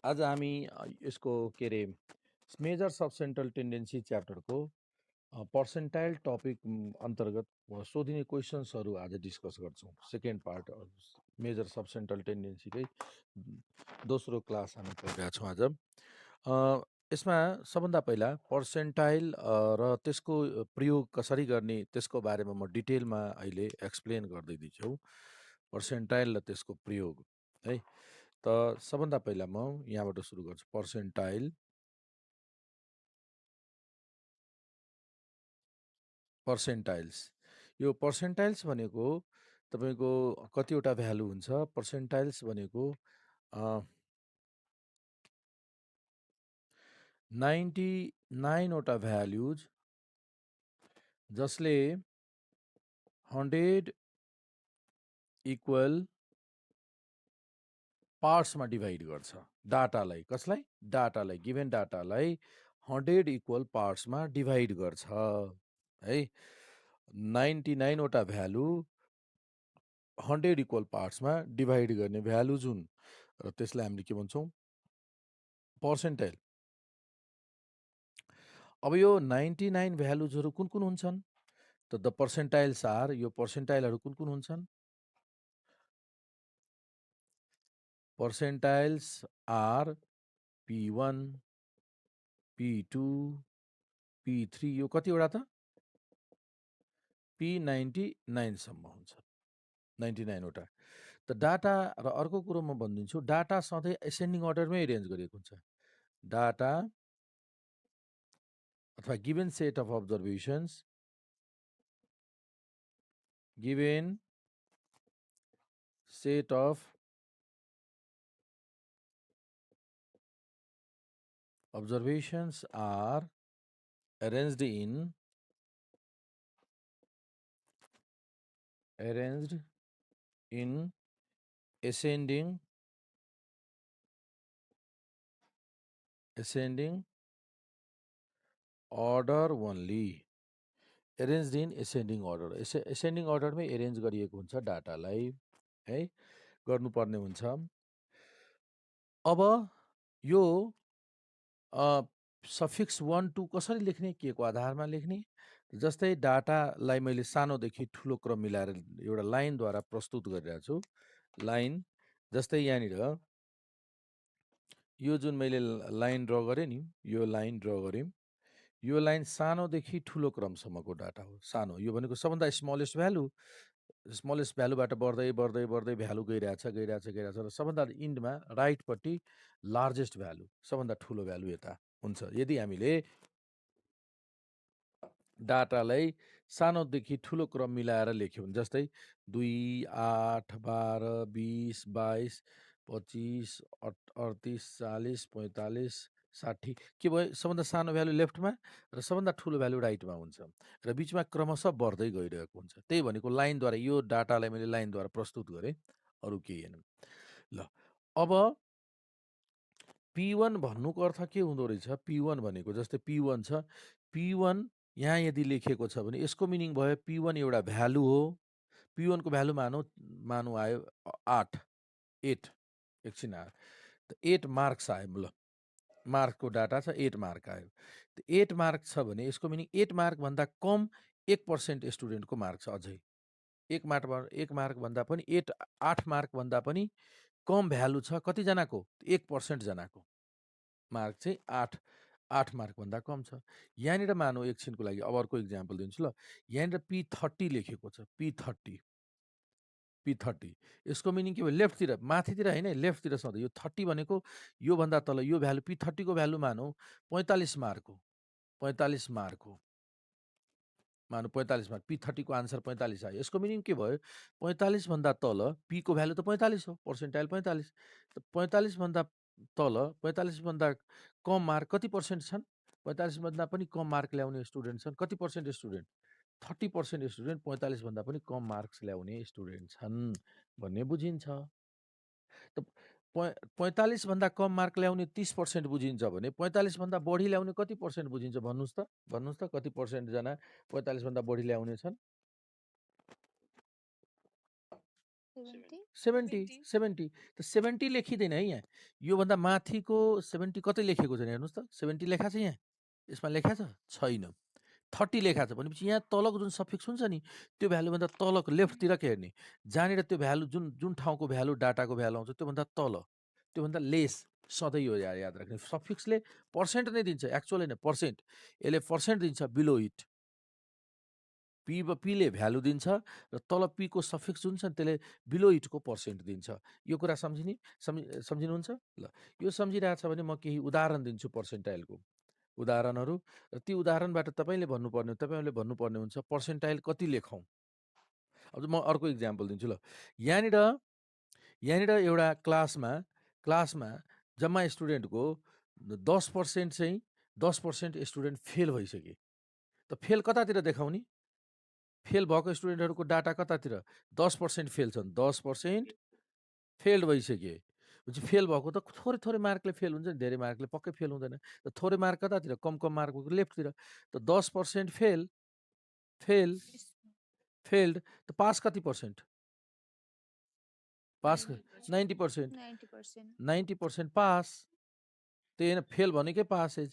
आज हामी यसको के अरे मेजर्स अफ सेन्ट्रल टेन्डेन्सी च्याप्टरको पर्सेन्टाइल टपिक अन्तर्गत सोधिने क्वेसन्सहरू आज डिस्कस गर्छौँ। Second part measures of central टेन्डेन्सीकै दोस्रो क्लास हामी पढिरहेका छौँ आज। यसमा सबभन्दा पहिला पर्सेन्टाइल र त्यसको प्रयोग कसरी गर्ने त्यसको बारेमा म डिटेलमा अहिले एक्सप्लेन गर्दैछु। पर्सेन्टाइल र त्यसको प्रयोग है। त सबभन्दा पहिला म यहाँबाट सुरु गर्छु। पर्सेन्टाइल्स। यो पर्सेन्टाइल्स भनेको तपाईँको कतिवटा भ्यालु हुन्छ। पर्सेन्टाइल्स भनेको 99 वटा भ्याल्युज जसले 100 इक्वल पार्ट्समा डिभाइड गर्छ डाटालाई। कसलाई? डाटालाई, गिभेन डाटालाई 100 इक्वल पार्ट्समा डिभाइड गर्छ है। 99 वटा भ्यालु 100 इक्वल पार्ट्समा डिभाइड गर्ने भ्यालु जुन, र त्यसलाई हामीले के भन्छौँ? पर्सेन्टाइल। अब यो 99 भ्यालुजहरू कुन कुन हुन्छन् त द पर्सेन्टाइल्स आर, यो पर्सेन्टाइलहरू कुन कुन हुन्छन्? पर्सेन्टाइल्स आर P1, P2, P3, यो कतिवटा त? P99 सम्म हुन्छ, 99 वटा। त डाटा र अर्को कुरो म भनिदिन्छु, डाटा सधैँ एसेन्डिङ अर्डरमै एरेन्ज गरिएको हुन्छ। डाटा अथवा given set of observations, given set of observations are arranged in ascending order only। arranged in ascending order, ascending orderमै एरेन्ज गरिएको हुन्छ डाटालाई है, गर्नुपर्ने हुन्छ। अब यो सफिक्स 1 2 कसरी लेख्ने, के को आधारमा लेख्ने? जस्तै डाटालाई मैले सानोदेखि ठुलो क्रम मिलाएर एउटा लाइनद्वारा प्रस्तुत गरिरहेको छु। लाइन जस्तै यहाँनिर यो जुन मैले लाइन ड्र गरेँ नि, यो लाइन ड्र गरेँ, यो लाइन सानोदेखि ठुलो क्रमसम्मको डाटा हो। सानो यो भनेको सबभन्दा स्मलेस्ट भ्यालु, स्मलेस्ट भ्यालुबाट बढ्दै बढ्दै बढ्दै भ्यालु गइरहेछ र सबभन्दा इन्डमा राइटपट्टि लार्जेस्ट भ्यालु, सबभन्दा ठुलो भ्यालु यता हुन्छ। यदि हामीले डाटालाई सानोदेखि ठुलो क्रम मिलाएर लेख्यौँ, जस्तै 2 8 12 20 22 25 38 40 45 60, के भयो? सबभन्दा सानो भ्यालु लेफ्टमा र सबभन्दा ठुलो भ्यालु राइटमा हुन्छ र बिचमा क्रमशः बढ्दै गइरहेको हुन्छ। त्यही भनेको लाइनद्वारा, यो डाटालाई मैले लाइनद्वारा प्रस्तुत गरेँ, अरू केही होइन। ल, अब P1 भन्नुको अर्थ के हुँदो रहेछ? P1 भनेको जस्तै P1 छ, P1 यहाँ यदि लेखेको छ भने यसको मिनिङ भयो P1 एउटा भ्यालु हो। P1 को भ्यालु मानौ आयो 8, एकछिन आयो त 8 मार्क्स आयो। ल, मार्कको डाटा छ, 8 मार्क आयो। त 8 मार्क छ भने यसको मिनिङ 8 मार्कभन्दा कम 1% स्टुडेन्टको मार्क छ। अझै 1 मार्क भन्दा पनि 8 मार्कभन्दा पनि कम भ्यालु छ कतिजनाको? 1% जनाको मार्क चाहिँ 8 मार्कभन्दा कम छ। यहाँनिर मानौ एकछिनको लागि अब अर्को इक्जाम्पल दिन्छु। ल, यहाँनिर P30 लेखेको छ, P30, यसको मिनिङ के भयो? लेफ्टतिर, माथितिर होइन, लेफ्टतिर सधैँ। यो 30 भनेको योभन्दा तल, यो भ्यालु P30 को भ्यालु मानौ 45 मार्क हो, 45 मार्क हो, मानौ 45 मार्क। P30 को आन्सर 45 आयो। यसको मिनिङ के भयो? 45 भन्दा तल, P को भ्यालु त 45 हो, पर्सेन्टाइल 45। त 45 भन्दा तल, 45 भन्दा कम मार्क कति पर्सेन्ट छन्? 45 भन्दा पनि कम मार्क ल्याउने स्टुडेन्ट छन् कति पर्सेन्ट स्टुडेन्ट? 30% स्टुडेन्ट 45 भन्दा पनि कम मार्क्स ल्याउने स्टुडेन्ट छन् भन्ने बुझिन्छ। त 45 भन्दा कम मार्क ल्याउने 30% बुझिन्छ भने 45 भन्दा बढी ल्याउने कति पर्सेन्ट बुझिन्छ? भन्नुहोस् त कति पर्सेन्ट जना 45 भन्दा बढी ल्याउने छन्? 70 त 70 लेखिँदैन है यहाँ, योभन्दा माथिको 70 कतै लेखेको छैन, हेर्नुहोस् त 70 लेखा छ यहाँ, यसमा लेखा छ छैन, 30 लेखा छ भनेपछि यहाँ तलको जुन सफिक्स हुन्छ नि त्यो भ्यालुभन्दा तलको लेफ्टतिरको हेर्ने, जहाँनिर त्यो भ्यालु जुन जुन ठाउँको भ्यालु डाटाको भ्यालु आउँछ त्योभन्दा तल, त्योभन्दा लेस सधैँ यो याद राख्ने, सफिक्सले पर्सेन्ट नै दिन्छ, एक्चुअल होइन पर्सेन्ट, यसले पर्सेन्ट दिन्छ बिलो इट, पीले भ्यालु दिन्छ र तल पीको सफिक्स जुन छ त्यसले बिलो इटको पर्सेन्ट दिन्छ, यो कुरा सम्झिनुहुन्छ ल, यो सम्झिरहेछ भने म केही उदाहरण दिन्छु पर्सेन्टाइलको उदाहरणहरू, र ती उदाहरणबाट तपाईँहरूले भन्नुपर्ने हुन्छ पर्सेन्टाइल कति लेखौँ। अब म अर्को इक्जाम्पल दिन्छु ल, यहाँनिर एउटा क्लासमा जम्मा स्टुडेन्टको 10% चाहिँ 10% स्टुडेन्ट फेल भइसके, त फेल कतातिर देखाउने, फेल भएको स्टुडेन्टहरूको डाटा कतातिर, 10% फेल छन्, 10% फेल्ड भइसके, फेल भएको त थोरै थोरै मार्कले फेल हुन्छ नि, धेरै मार्कले पक्कै फेल हुँदैन, त थोरै मार्क कतातिर, कम मार्क भएको लेफ्टतिर, त 10% फेल्ड त पास कति पर्सेन्ट, पास 90% पास, त्यही होइन फेल भनेकै पासेज।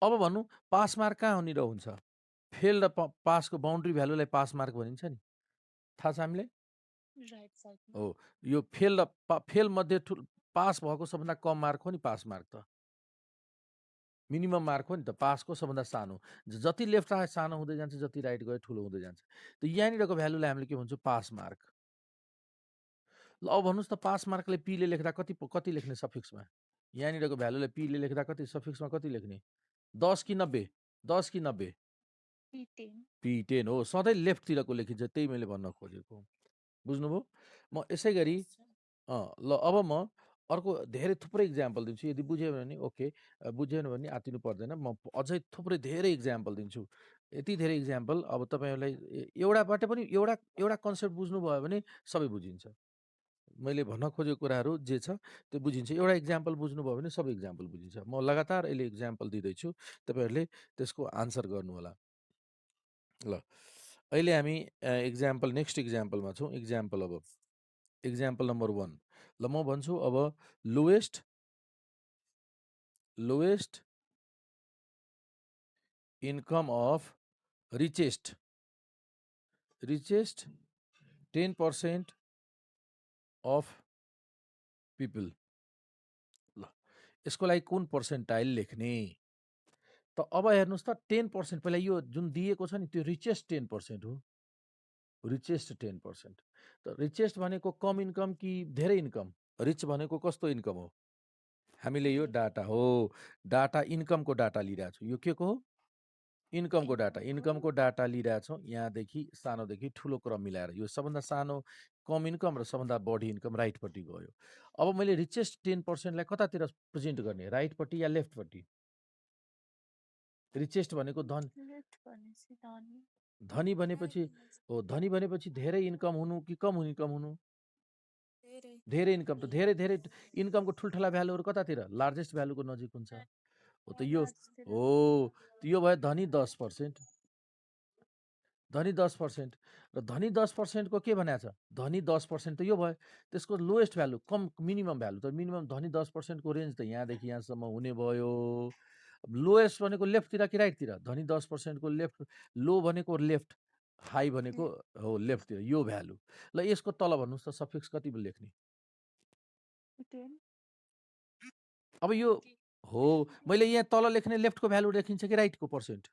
अब भन्नु पास मार्क कहाँनिर हुन्छ, फेल र पासको बााउन्ड्री भ्यालुलाई पास मार्क भनिन्छ नि, थाहा छ हामीलाई हो, यो फेल र फेल मध्ये पास भएको सबभन्दा कम मार्क हो नि पास मार्क, त मिनिमम मार्क हो नि त, पासको सबभन्दा सानो, जति लेफ्ट आए सानो हुँदै जान्छ, जति राइट गए ठुलो हुँदै जान्छ, त यहाँनिरको भ्यालुलाई हामीले के भन्छौँ पास मार्क। ल अब भन्नुहोस् त पास मार्कले पीले लेख्दा कति लेख्ने सफिक्समा, यहाँनिरको भ्यालुलाई पीले लेख्दा कति सफिक्समा कति लेख्ने, 10 कि 90, 10 कि 90, P10 हो, सधैँ लेफ्टतिरको लेखिन्छ, त्यही मैले भन्न खोजेको, बुझ्नुभयो। म यसै गरी ल अब म अर्को धेरै थुप्रै इक्जाम्पल दिन्छु, यदि बुझ्यो भने ओके, बुझेन भने आत्तिनु पर्दैन, म अझै थुप्रै धेरै इक्जाम्पल दिन्छु, यति धेरै इक्जाम्पल, अब तपाईँहरूलाई एउटाबाट पनि एउटा कन्सेप्ट बुझ्नुभयो भने सबै बुझिन्छ, मैले भन्न खोजेको कुराहरू जे छ त्यो बुझिन्छ, एउटा इक्जाम्पल बुझ्नुभयो भने सबै इक्जाम्पल बुझिन्छ। म लगातार अहिले इक्जाम्पल दिँदैछु, तपाईँहरूले त्यसको आन्सर गर्नु होला। ल अहिले हामी नेक्स्ट इक्जाम्पलमा छौँ, इक्जाम्पल नम्बर 1, ल म भन्छु अब lowest income of richest 10% of people, ल यसको लागि कुन पर्सेन्टाइल लेख्ने, त अब हेर्नुहोस् त 10%, पहिला यो जुन दिएको छ नि त्यो रिचेस्ट 10% हो, रिचेस्ट 10%, त रिचेस्ट भनेको कम इन्कम कि धेरै इन्कम, रिच भनेको कस्तो इन्कम हो, हामीले यो डाटा हो, डाटा इन्कमको डाटा लिइरहेछौँ, यो के को हो इन्कमको डाटा लिइरहेछौँ, यहाँदेखि सानोदेखि ठुलो क्रम मिलाएर, यो सबभन्दा सानो कम इन्कम र सबभन्दा बढी इन्कम राइटपट्टि गयो। अब मैले रिचेस्ट 10%लाई कतातिर प्रेजेन्ट गर्ने, राइटपट्टि या लेफ्टपट्टि, रिचेस्ट भनेको धनी भनेपछि हो, धनी भनेपछि धेरै इन्कम हुनु कि कम इन्कम हुनु, धेरै इन्कम, त धेरै इन्कमको ठुल्ठुला भ्यालुहरू कतातिर, लार्जेस्ट भ्यालुको नजिक हुन्छ, हो त यो हो, यो भयो धनी 10%, धनी 10%, र धनी 10%को के भनेको छ, धनी 10% त यो भयो, त्यसको लोएस्ट भ्यालु कम मिनिमम भ्यालु, त मिनिमम धनी 10%को रेन्ज त यहाँदेखि यहाँसम्म हुने भयो, लोएस्ट भनेको लेफ्टतिर कि राइटतिर, धनी 10%को लेफ्ट, लो भनेको लेफ्ट, हाई भनेको हो लेफ्टतिर, यो भ्यालु, ल यसको तल भन्नुहोस् त सफिक्स कति लेख्ने, अब यो हो, मैले यहाँ तल लेख्ने लेफ्टको भ्यालु लेखिन्छ कि राइटको पर्सेन्ट,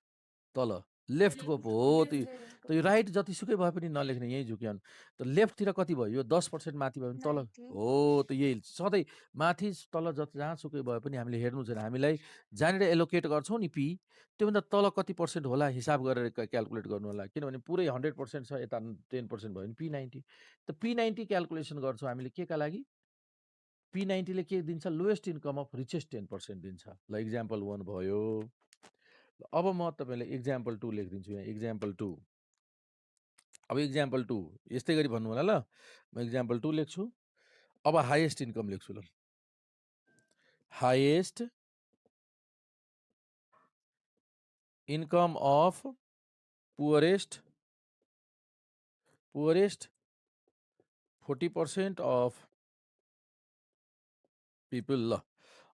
तल लेफ्टको हो, त यो राइट जतिसुकै भए पनि नलेख्ने, यहीँ झुक्याउनु, त लेफ्टतिर कति भयो, यो 10% माथि भयो भने तल हो, त यही सधैँ माथि तल जहाँसुकै भए पनि हामीले हेर्नु छैन, हामीलाई जहाँनिर एलोकेट गर्छौँ नि पी, त्योभन्दा तल कति पर्सेन्ट होला हिसाब गरेर क्यालकुलेट गर्नु होला, किनभने पुरै 100% छ, यता 10% भयो भने P90, त P90 क्यालकुलेसन गर्छौँ हामीले के का लागि, P90 ले के दिन्छ, लोएस्ट इन्कम अफ रिचेस्ट 10% दिन्छ, ल इक्जाम्पल 1 भयो। अब म तपाईँलाई इक्जाम्पल 2 लेखिदिन्छु यहाँ, इक्जाम्पल 2, अब इक्जाम्पल 2 यस्तै गरी भन्नु होला, ल म इक्जाम्पल 2 लेख्छु, अब हाइएस्ट इन्कम लेख्छु, ल highest income of poorest 40% of people. ल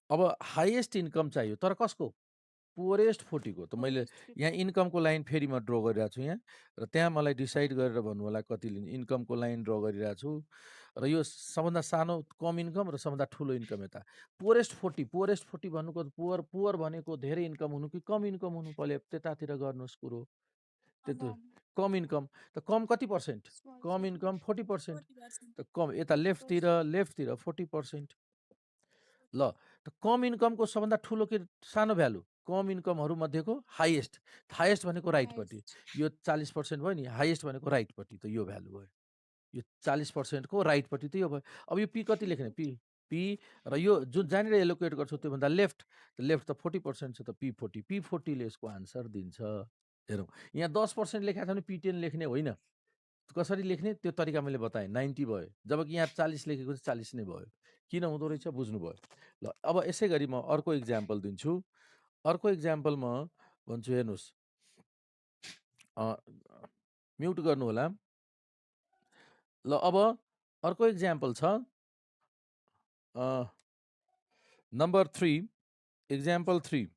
अब हाइएस्ट इन्कम चाहियो, तर कसको? पुअरेस्ट 40 को। त मैले यहाँ इन्कमको लाइन फेरि म ड्र गरिरहेको छु यहाँ, र त्यहाँ मलाई डिसाइड गरेर भन्नु होला कति लिने। इन्कमको लाइन ड्र गरिरहेको छु, र यो सबभन्दा सानो कम इन्कम र सबभन्दा ठुलो इन्कम यता। पुअरेस्ट 40, पुअरेस्ट 40 भन्नुको पुअर भनेको धेरै इन्कम हुनु कि कम इन्कम हुनु? पहिले त्यतातिर गर्नुहोस् कुरो। त्यति कम इन्कम, त कम कति पर्सेन्ट? कम इन्कम 40%। त कम यता लेफ्टतिर 40%। ल, त कम इन्कमको सबभन्दा ठुलो कि सानो भ्यालु? कम इन्कमहरू मध्येको हाइएस्ट। हाइएस्ट भनेको राइटपट्टि, यो 40% भयो नि, हाइएस्ट भनेको राइटपट्टि, त यो भ्यालु भयो। यो 40% को राइटपट्टि त यो भयो। अब यो पी कति लेख्ने? पी र यो जुन जहाँनिर एलोकेट गर्छौ त्योभन्दा लेफ्ट त 40% छ, त पी 40। पी 40 ले यसको आन्सर दिन्छ। हेरौँ, यहाँ 10% लेखेको छ भने पी 10 लेख्ने होइन। कसरी लेख्ने त्यो तरिका मैले बताएँ, 90 भयो। जबकि यहाँ 40 लेखेको चाहिँ 40 नै भयो। किन हुँदो रहेछ बुझ्नुभयो। ल, अब यसै गरी म अर्को इक्जाम्पल दिन्छु। अर्को इक्जाम्पल म भन्छु, हेर्नुहोस्, म्युट गर्नु होला। ल, अब अर्को इक्जाम्पल छ, number 3, example 3।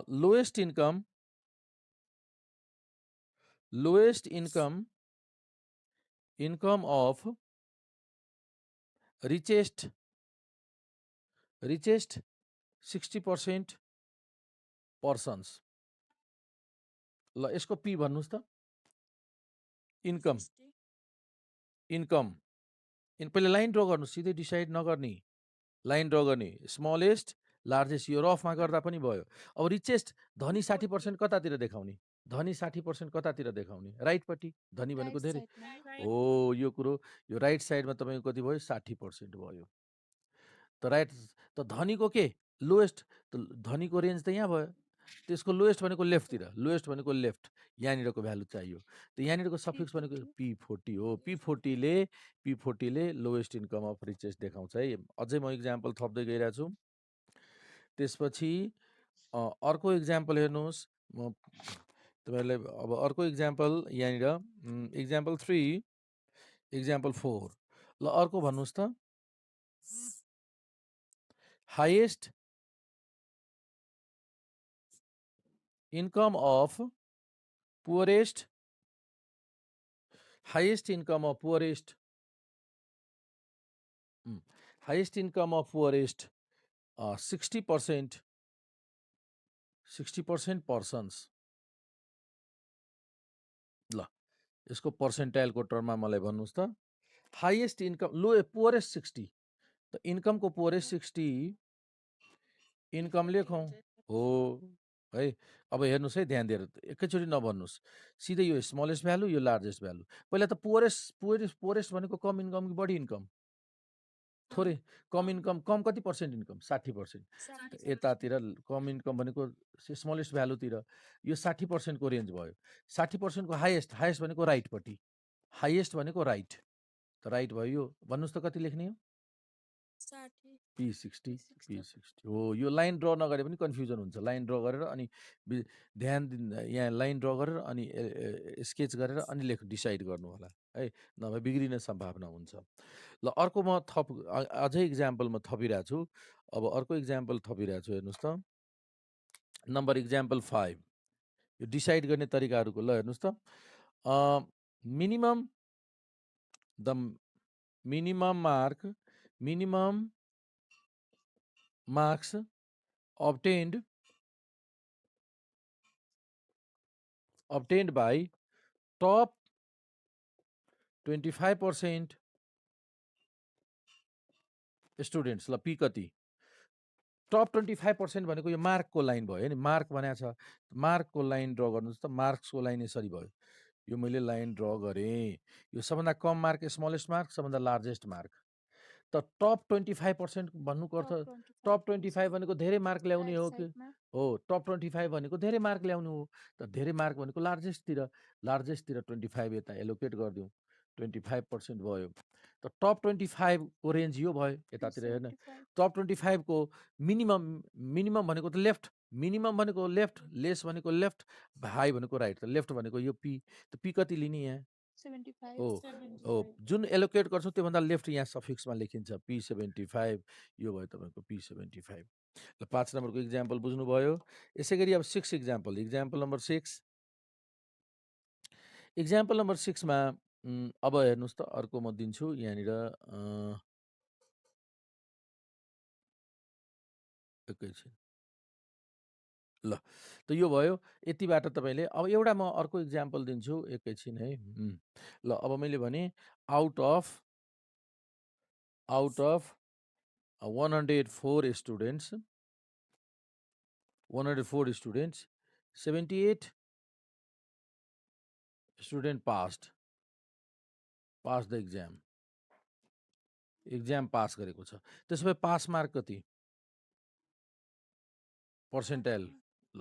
Lowest income of richest 60% persons. ल, यसको पी भन्नुहोस् त। इन्कम पहिले लाइन ड्र गर्नु, सिधै डिसाइड नगर्ने, लाइन ड्र गर्ने। स्मलेस्ट लार्जेस्ट यो रफमा गर्दा पनि भयो। अब रिचेस्ट धनी 60% कतातिर देखाउने? धनी 60% कतातिर देखाउने? राइटपट्टि। धनी भनेको धेरै हो, यो कुरो यो राइट साइडमा तपाईँको कति भयो? 60% भयो। त राइट, त धनीको के लोएस्ट? त धनीको रेन्ज त यहाँ भयो, त्यसको लोएस्ट भनेको लेफ्टतिर, लोएस्ट भनेको लेफ्ट, यहाँनिरको भ्यालु चाहियो। त यहाँनिरको सफिक्स भनेको P40 हो। P40 ले लोएस्ट इन्कम अफ रिचेस्ट देखाउँछ है। अझै म इक्जाम्पल थप्दै गइरहेको छु। त्यसपछि अर्को इक्जाम्पल हेर्नुहोस्, म तपाईँहरूलाई अब अर्को इक्जाम्पल यहाँनिर इक्जाम्पल 3, इक्जाम्पल 4। ल, अर्को भन्नुहोस् त। Highest income of poorest, highest income of poorest, highest income of poorest 60% persons. ल, यसको पर्सेन्टाइलको टर्ममा मलाई भन्नुहोस् त। हाइएस्ट इन्कम, लो पुअरेस्ट 60, त इन्कमको पुअरेस्ट 60 इन्कम लेखौँ हो है। अब हेर्नुहोस् है, ध्यान दिएर एकैचोटि नभन्नुहोस्, सिधै यो स्मलेस्ट भ्यालु, यो लार्जेस्ट भ्यालु। पहिला त पुअरेस्ट भनेको कम इन्कम कि बढी इन्कम? थोरै कम इन्कम। कम कति पर्सेन्ट इन्कम? 60%। यतातिर कम इन्कम भनेको स्मलेस्ट भ्यालुतिर, यो 60% को रेन्ज भयो। 60% को हाइएस्ट भनेको राइटपट्टि, हाइएस्ट भनेको राइट, त राइट भयो यो। भन्नुहोस् त कति लेख्ने हो? P60 हो। यो लाइन ड्र नगरे पनि कन्फ्युजन हुन्छ। लाइन ड्र गरेर अनि ध्यान यहाँ लाइन ड्र गरेर अनि स्केच गरेर अनि डिसाइड गर्नु होला है, नभए बिग्रिने सम्भावना हुन्छ। ल, अर्को म अझै इक्जाम्पल म थपिरहेको छु। अब अर्को इक्जाम्पल थपिरहेको छु, हेर्नुहोस् त। नम्बर इक्जाम्पल 5, यो डिसाइड गर्ने तरिकाहरूको। ल, हेर्नुहोस् त। Minimum marks obtained by top 25% students. ल, पी कति? टप 25% भनेको यो मार्कको लाइन भयो नि, मार्क भनेको छ। मार्कको लाइन ड्र गर्नुहोस् त। मार्क्सको लाइन यसरी भयो, यो मैले लाइन ड्र गरेँ। यो सबभन्दा कम मार्क स्मलेस्ट मार्क, सबभन्दा लार्जेस्ट मार्क। त टप 25% भन्नुको अर्थ, टप 25 भनेको धेरै मार्क ल्याउने हो कि हो? टप 25 भनेको धेरै मार्क ल्याउनु हो। त धेरै मार्क भनेको लार्जेस्टतिर 25 यता एलोकेट गरिदिउँ, 25% भयो। त टप 25 को रेन्ज यो भयो। यतातिर हेर्न, टप 25 को मिनिमम भनेको त लेफ्ट, मिनिमम भनेको लेफ्ट, लेस भनेको लेफ्ट, हाई भनेको राइट। त लेफ्ट भनेको यो पी। त पी कति लिने यहाँ? 75 ओ ओ जुन एलोकेट गर्छौँ त्योभन्दा लेफ्ट यहाँ सफिक्समा लेखिन्छ P75 यो भयो तपाईँको P75 ल 5 नम्बरको इक्जाम्पल बुझ्नुभयो यसै गरी अब 6 इक्जाम्पल नम्बर 6 इक्जाम्पल नम्बर 6 मा अब हेर्नुहोस् त अर्को म दिन्छु यहाँनिर एकैछिन ल त यो भयो यतिबाट तपाईँले अब एउटा म अर्को इक्जाम्पल दिन्छु एकैछिन है ल अब मैले भने out of 104 students 78 student pass the exam pass गरेको छ त्यसो भए पास मार्क कति पर्सेन्टाइल ल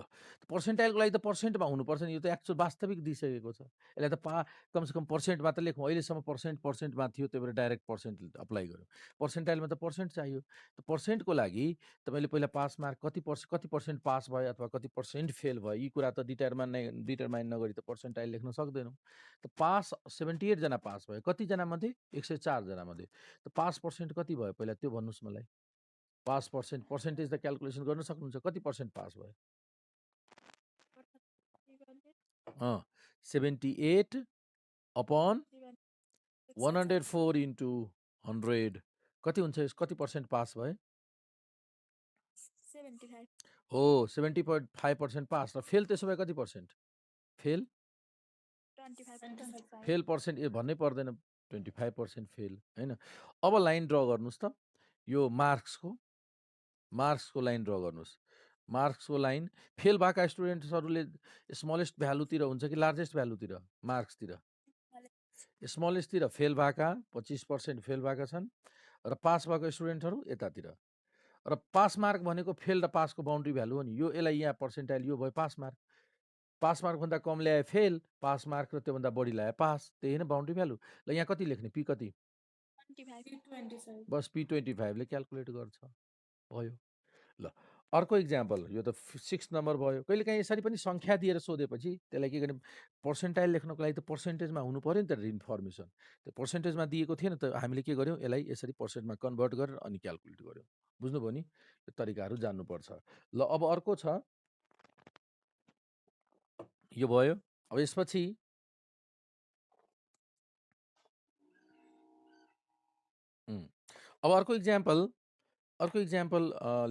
पर्सेन्टाइलको लागि त पर्सेन्टमा हुनुपर्छ नि यो त एक्चुअल वास्तविक दिइसकेको छ यसलाई त कमसेकम पर्सेन्टमा त लेखौँ अहिलेसम्म पर्सेन्टमा थियो त्यही भएर डाइरेक्ट पर्सेन्ट अप्लाई गर्यो पर्सेन्टाइलमा त पर्सेन्ट चाहियो त पर्सेन्टको लागि तपाईँले पहिला पास मार्क कति पर्सेन्ट पास भयो अथवा कति पर्सेन्ट फेल भयो यी कुरा त डिटरमाइन नगरी त पर्सेन्टाइल लेख्न सक्दैनौँ त पास 78 जना पास भयो कतिजना मध्ये 104 जना मध्ये त पास पर्सेन्ट कति भयो पहिला त्यो भन्नुहोस् मलाई पास पर्सेन्टेज त क्यालकुलेसन गर्न सक्नुहुन्छ कति पर्सेन्ट पास भयो 78 अपन 104 इन्टु 100 कति हुन्छ कति पर्सेन्ट पास भयो 75 हो 70.5% पास र फेल त्यसो भए कति पर्सेन्ट फेल 25 फेल पर्सेन्ट ए भन्नै पर्दैन 25% फेल होइन अब लाइन ड्र गर्नुहोस् त यो मार्क्सको लाइन ड्र गर्नुहोस् मार्क्सको लाइन फेल भएका स्टुडेन्ट्सहरूले स्मलेस्ट भ्यालुतिर हुन्छ कि लार्जेस्ट भ्यालुतिर मार्क्सतिर स्मलेस्टतिर फेल भएका 25% फेल भएका छन् र पास भएको स्टुडेन्टहरू यतातिर र पास मार्क भनेको फेल र पासको बााउन्ड्री भ्यालु हो नि यो यसलाई यहाँ पर्सेन्टाइल यो भयो पास मार्कभन्दा कम ल्याए फेल पास मार्क र त्योभन्दा बढी ल्याए पास त्यही होइन बााउन्ड्री भ्यालु ल यहाँ कति लेख्ने पी कति बस P25 ले क्यालकुलेट गर्छ भयो ल अर्को इक्जाम्पल यो त 6 नम्बर भयो कहिलेकाहीँ यसरी पनि सङ्ख्या दिएर सोधेपछि त्यसलाई के गर्ने पर्सेन्टाइल लेख्नको लागि त पर्सेन्टेजमा हुनु पऱ्यो नि त इन्फर्मेसन त्यो पर्सेन्टेजमा दिएको थिएन त हामीले के गर्यौँ यसलाई यसरी पर्सेन्टमा कन्भर्ट गरेर अनि क्यालकुलेट गर्यौँ बुझ्नुभयो नि यो तरिकाहरू जान्नुपर्छ ल अब अर्को छ यो भयो अब यसपछि अब अर्को इक्जाम्पल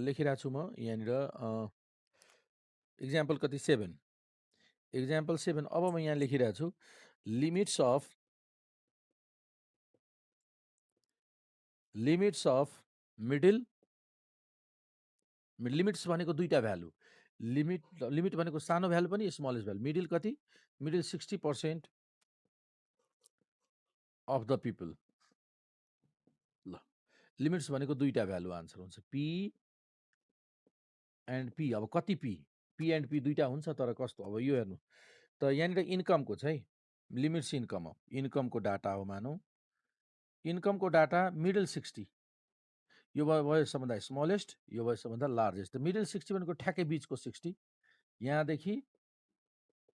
लेखिरहेको छु म यहाँनिर इक्जाम्पल कति 7 इक्जाम्पल 7 अब म यहाँ लेखिरहेको छु लिमिट्स अफ लिमिट्स भनेको दुईटा भ्यालु लिमिट भनेको सानो भ्यालु पनि स्मलेस्ट भ्यालु मिडिल कति मिडिल 60% अफ द पिपल ल लिमिट्स भनेको दुईटा भ्यालु आन्सर हुन्छ पी एन्ड पी अब कति पी एन्ड पी दुईटा हुन्छ तर कस्तो अब यो हेर्नु त यहाँनिर इन्कमको छ है लिमिट्स इन्कम हो इन्कमको डाटा हो मानौ इन्कमको डाटा मिडल 60 यो भयो सबभन्दा स्मलेस्ट यो भयो सबभन्दा लार्जेस्ट त मिडल 60 भनेको ठ्याक्कै बिचको 60 यहाँदेखि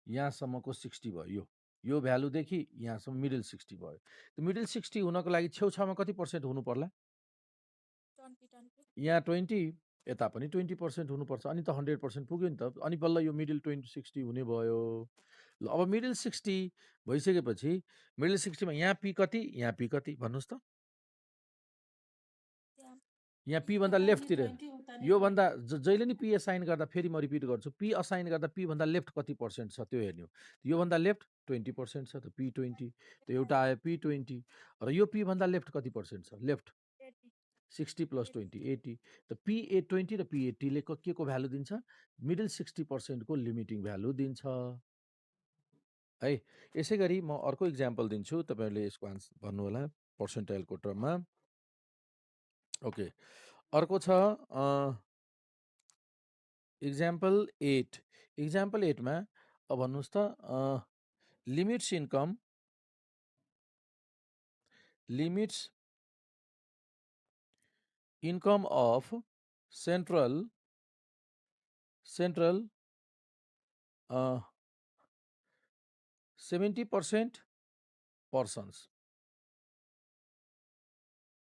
यहाँसम्मको 60 भयो यो भ्यालुदेखि यहाँसम्म मिडल 60 भयो त मिडल 60 हुनको लागि छेउछाउमा कति पर्सेन्ट हुनु पर्ला यहाँ 20 यता पनि 20% हुनुपर्छ अनि त 100% पुग्यो नि त अनि बल्ल यो मिडल 60 हुने भयो ल अब मिडल 60 भइसकेपछि मिडल 60 मा यहाँ पी कति भन्नुहोस् त यहाँ पी भन्दा लेफ्टतिर यो भन्दा जहिले नि पी असाइन गर्दा फेरि म रिपिट गर्छु पी असाइन गर्दा पी भन्दा लेफ्ट कति पर्सेन्ट छ त्यो हेर्नु यो भन्दा लेफ्ट 20% छ त P20 त एउटा आयो P20 र यो पी भन्दा लेफ्ट कति पर्सेन्ट छ लेफ्ट 60 + 20 80 त P20 र P80 ले के को भ्यालु दिन्छ मिडल 60% को लिमिटिङ भ्यालु दिन्छ है यसै गरी म अर्को इक्जाम्पल दिन्छु तपाईहरुले यसको आन्सर भन्नु होला पर्सेन्टाइलको टर्ममा ओके अर्को छ इक्जाम्पल 8 मा अब भन्नुस् त limits income of central 70% persons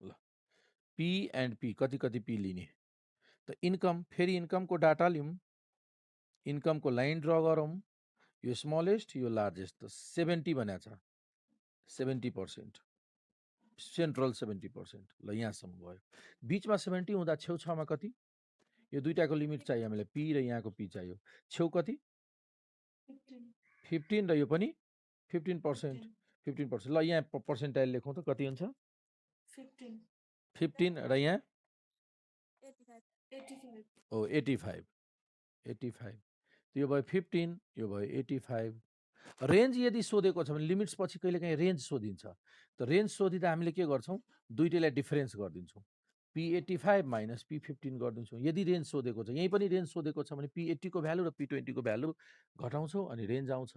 ल पी एन्ड पी कति कति पी लिने त इन्कम फेरि इन्कमको डाटा लिउँ इन्कमको लाइन ड्र गरौँ यो स्मलेस्ट यो लार्जेस्ट त 70 भनेको छ 70% सेन्ट्रल 70% ल यहाँसम्म भयो बिचमा 70 हुँदा छेउछाउमा कति यो दुईटाको लिमिट चाहियो हामीलाई पी र यहाँको पी चाहियो छेउ कति 15 र यो पनि 15% 15% ल यहाँ पर्सेन्टाइल लेखौँ त कति हुन्छ 15 र यहाँ 85 85 यो भयो 15 यो भयो 85 रेन्ज यदि सोधेको छ भने लिमिट्स पछि कहिलेकाहीँ रेन्ज सोधिन्छ त रेन्ज सोधिँदा हामीले के गर्छौँ दुईटैलाई डिफरेन्स गरिदिन्छौँ P85 माइनस P15 गरिदिन्छौँ यदि रेन्ज सोधेको छ यहीँ पनि रेन्ज सोधेको छ भने P80 को भ्यालु र P20 को भ्यालु घटाउँछौँ अनि रेन्ज आउँछ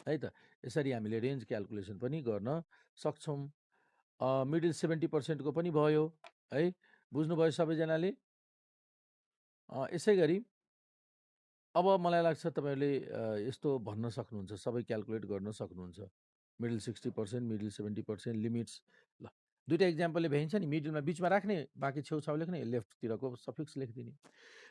है त यसरी हामीले रेन्ज क्याल्कुलेसन पनि गर्न सक्छौँ मिडल 70% को पनि भयो है बुझ्नुभयो सबैजनाले यसै गरी अब मलाई लाग्छ तपाईँहरूले यस्तो भन्न सक्नुहुन्छ सबै क्याल्कुलेट गर्न सक्नुहुन्छ मिडल 60% मिडल 70% लिमिट्स ल दुईटा इक्जाम्पलले भ्याइन्छ नि मिडलमा बिचमा राख्ने बाँकी छेउछाउ लेख्ने लेफ्टतिरको सफिक्स लेखिदिने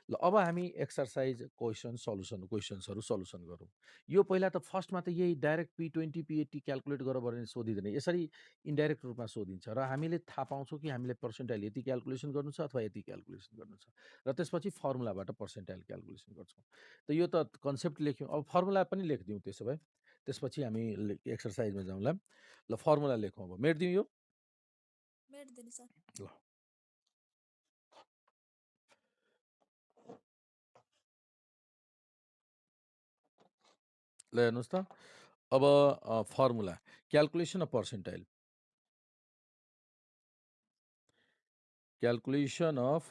ल अब हामी एक्सर्साइज क्वेसन्सहरू सल्युसन गरौँ यो पहिला त फर्स्टमा त यही डाइरेक्ट P20 P80 क्याल्कुलेट गर भने सोधिँदैन यसरी इन्डाइरेक्ट रूपमा सोधिन्छ र हामीले थाहा पाउँछौँ कि हामीले पर्सेन्टाइल यति क्याल्कुलेसन गर्नु छ अथवा यति क्याल्कुलेसन गर्नु छ र त्यसपछि फर्मुलाबाट पर्सेन्टाइल क्याल्कुलेसन गर्छौँ त यो त कन्सेप्ट लेख्यौँ अब फर्मुला पनि लेखिदिउँ त्यसो भए त्यसपछि हामी एक्सर्साइजमा जाउँला ल फर्मुला लेखौँ अब मेट्दिउँ यो ल ल हेर्नुहोस् त अब formula calculation of percentile calculation of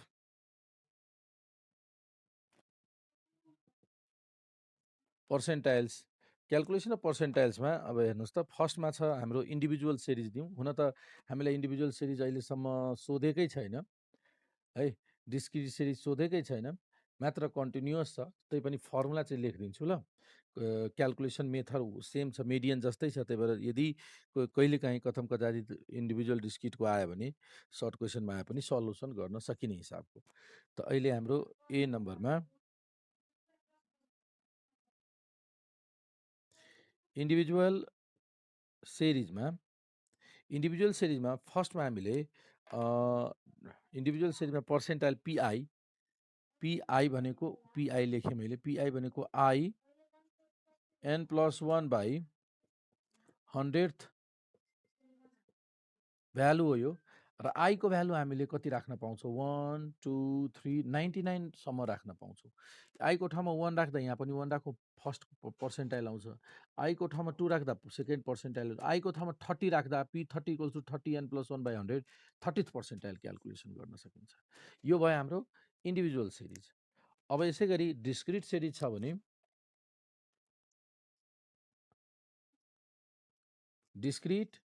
percentiles calculation of पर्सेन्टाइल्समा अब हेर्नुहोस् त फर्स्टमा छ हाम्रो इन्डिभिजुअल सिरिज दिउँ हुन त हामीलाई इन्डिभिजुअल सिरिज अहिलेसम्म सोधेकै छैन है डिस्क्रिट सिरिज सोधेकै छैन मात्र कन्टिन्युअस छ त्यही पनि फर्मुला चाहिँ लेखिदिन्छु ल क्याल्कुलेसन मेथड सेम छ मिडियन जस्तै छ त्यही भएर यदि कहिलेकाहीँ कथम कदाचित इन्डिभिजुअल डिस्क्रिटको आयो भने सर्ट क्वेसनमा आए पनि सल्युसन गर्न सकिने हिसाबको त अहिले हाम्रो ए नम्बरमा इन्डिभिजुअल सिरिजमा फर्स्टमा हामीले इन्डिभिजुअल सिरिजमा पर्सेन्टाइल पिआई भनेको पिआई लेखेँ मैले पिआई भनेको I n+1 by 100th value हो यो र आईको भ्यालु हामीले कति राख्न पाउँछौँ 1 2 3 99सम्म राख्न पाउँछौँ आईको ठाउँमा 1 राख्दा यहाँ पनि 1 राखौँ फर्स्ट पर्सेन्टाइल आउँछ आईको ठाउँमा 2 राख्दा सेकेन्ड पर्सेन्टाइल आईको ठाउँमा 30 राख्दा P30 = 30 n+1 by 100 30th percentile calculation गर्न सकिन्छ यो भयो हाम्रो इन्डिभिजुअल सिरिज अब यसै गरी डिस्क्रिट सिरिज छ भने डिस्क्रिट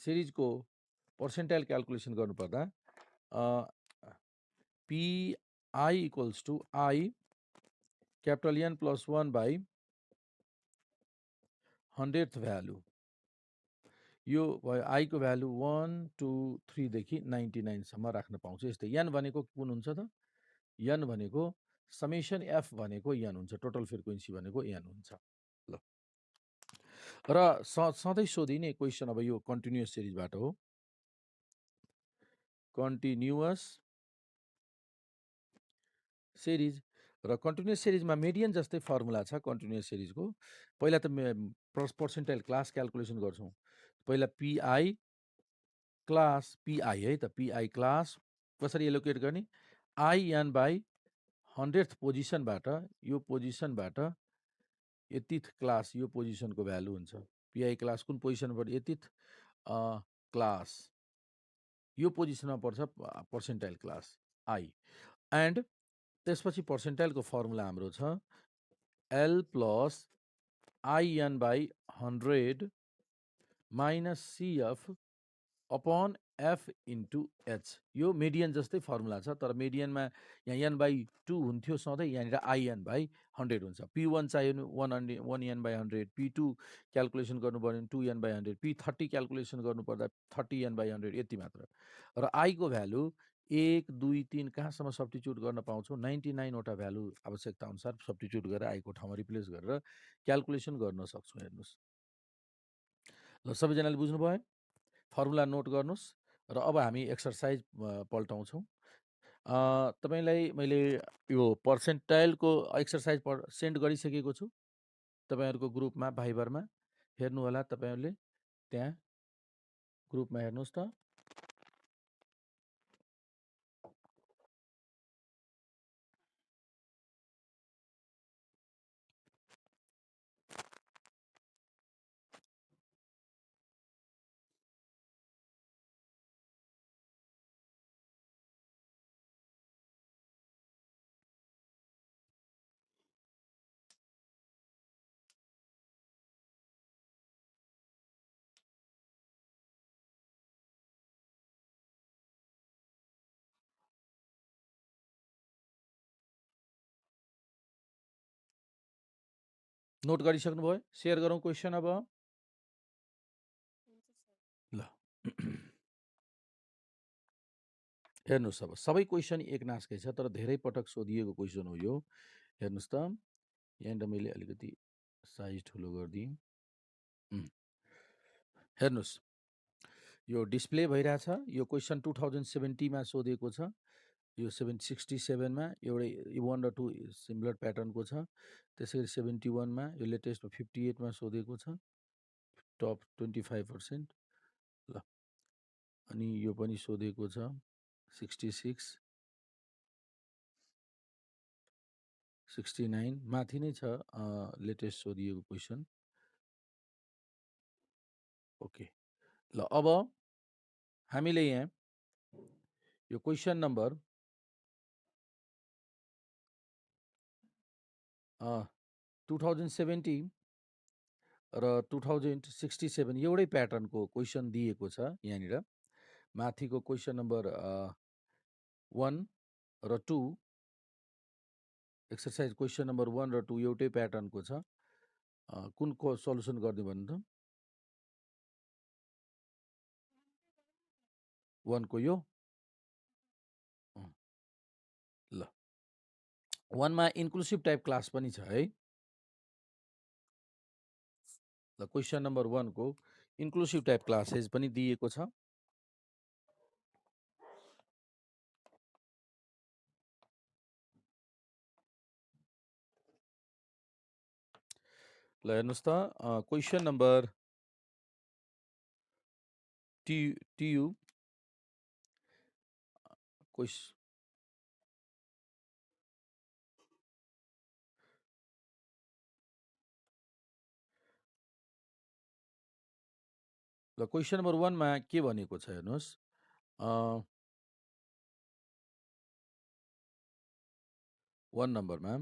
सिरिजको पर्सेन्टाइल क्याल्कुलेसन गर्नुपर्दा PI = I capital N+1 by 100th value यो भयो आईको भ्यालु 1 2 3 देखि 99सम्म राख्न पाउँछ यस्तै n भनेको कुन हुन्छ त n भनेको समेसन f भनेको n हुन्छ टोटल फ्रिक्वेन्सी भनेको n हुन्छ ल र सधैँ सोधिने क्वेसन अब यो कन्टिन्युअस सिरिजबाट हो कन्टिन्युअस सिरिज र कन्टिन्युअस सिरिजमा मिडियन जस्तै फर्मुला छ कन्टिन्युअस सिरिजको पहिला त पर्सेन्टाइल क्लास क्याल्कुलेसन गर्छौँ पहिला पिआई क्लास पिआई है त पिआई क्लास कसरी एलोकेट गर्ने IN बाई 100th पोजिसनबाट यो पोजिसनबाट 80th क्लास यो पोजिसनको भ्यालु हुन्छ पिआई क्लास कुन पोजिसनबाट 80th क्लास यो पोजिसनमा पर्छ पर्सेन्टाइल क्लास आई एन्ड त्यसपछि पर्सेन्टाइलको फर्मुला हाम्रो छ L + IN by 100 minus CF upon F into H. यो मेडियन जस्तै फर्मुला छ, तर मेडियनमा यहाँ n/2 हुन्थ्यो सधैँ, यहाँनिर IN/100 हुन्छ। P1 चाहियो भने 1n/100, P2 क्यालकुलेसन गर्नुपर्ने 2n/100, P30 क्यालकुलेसन गर्नुपर्दा 30n/100, यति मात्र। र आईको भ्यालु 1, 2, 3 कहाँसम्म सब्स्टिच्युट गर्न पाउँछौँ? 99 वटा भ्यालु आवश्यकता अनुसार सब्स्टिच्युट गरेर आईको ठाउँमा रिप्लेस गरेर क्यालकुलेसन गर्न सक्छौँ। हेर्नुहोस्, ल सबैजनाले बुझ्नुभयो? फर्मुला नोट गर्नुहोस् र अब हामी एक्सर्साइज पल्टाउँछौँ। तपाईँलाई मैले यो पर्सेन्टाइलको एक्सर्साइज सेन्ड गरिसकेको छु तपाईँहरूको ग्रुपमा, भाइबरमा। हेर्नु होला तपाईँहरूले, त्यहाँ ग्रुपमा हेर्नुहोस् त। नोट गरिसक्नुभयो? सेयर गरौँ क्वेसन अब। ल हेर्नुहोस्, अब सबै क्वेसन एक नासकै छ, तर धेरै पटक सोधिएको क्वेसन हो यो। हेर्नुहोस् त, यहाँनिर मैले अलिकति साइज ठुलो गरिदिएँ। हेर्नुहोस्, यो डिस्प्ले भइरहेछ। यो क्वेसन 2070 मा सोधेको छ। यो 767 मा एउटै 1 र 2 सिमिलर प्याटर्नको छ। त्यसै गरी 71 मा, यो लेटेस्टमा 58 मा सोधेको छ, टप 25%। ल, अनि यो पनि सोधेको छ 66, 69 माथि नै छ लेटेस्ट सोधिएको क्वेसन। ओके, ल अब हामीले यहाँ यो क्वेसन नम्बर 2070 र 2067 एउटै प्याटर्नको क्वेसन दिएको छ। यहाँनिर माथिको क्वेसन नम्बर 1 र 2, एक्सर्साइज क्वेसन नम्बर 1 र 2 एउटै प्याटर्नको छ। कुनको सल्युसन गर्ने भन्नु त? 1 को यो। ल, 1 मा इन्क्लुसिभ टाइप क्लास पनि छ है। ल, क्वेसन नम्बर 1 को इन्क्लुसिभ टाइप क्लासेस पनि दिएको छ। ल हेर्नुहोस् त, क्वेसन नम्बर टियु ल, क्वेसन नम्बर 1 मा के भनेको छ हेर्नुहोस्। 1 नम्बरमा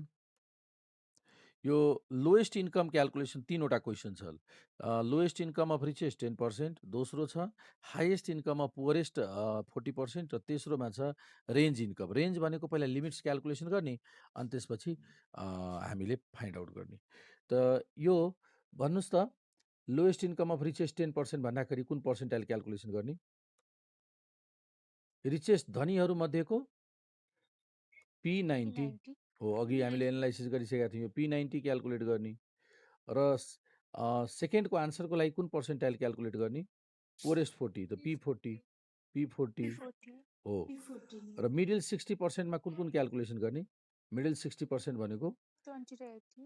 यो लोएस्ट इन्कम क्यालकुलेसन 3वटा क्वेसन छ। लोएस्ट इन्कम अफ रिचेस्ट 10%, दोस्रो छ हाइएस्ट इन्कम अफ पुअरेस्ट 40%, र तेस्रोमा छ रेन्ज इन्कम। रेन्ज भनेको पहिला लिमिट्स क्यालकुलेसन गर्ने, अनि त्यसपछि हामीले फाइन्ड आउट गर्ने। त यो भन्नुहोस् त, लोएस्ट इन्कम अफ रिचेस्ट 10% भन्दाखेरि कुन पर्सेन्टाइल क्यालकुलेसन गर्ने? रिचेस्ट धनीहरू मध्येको P90 हो। अघि हामीले एनालाइसिस गरिसकेका थियौँ। P90 क्यालकुलेट गर्ने, र सेकेन्डको आन्सरको लागि कुन पर्सेन्टाइल क्यालकुलेट गर्ने? पोरेस्ट 40, त P40 हो। र मिडल 60%मा कुन कुन क्यालकुलेसन गर्ने? मिडल 60% भनेको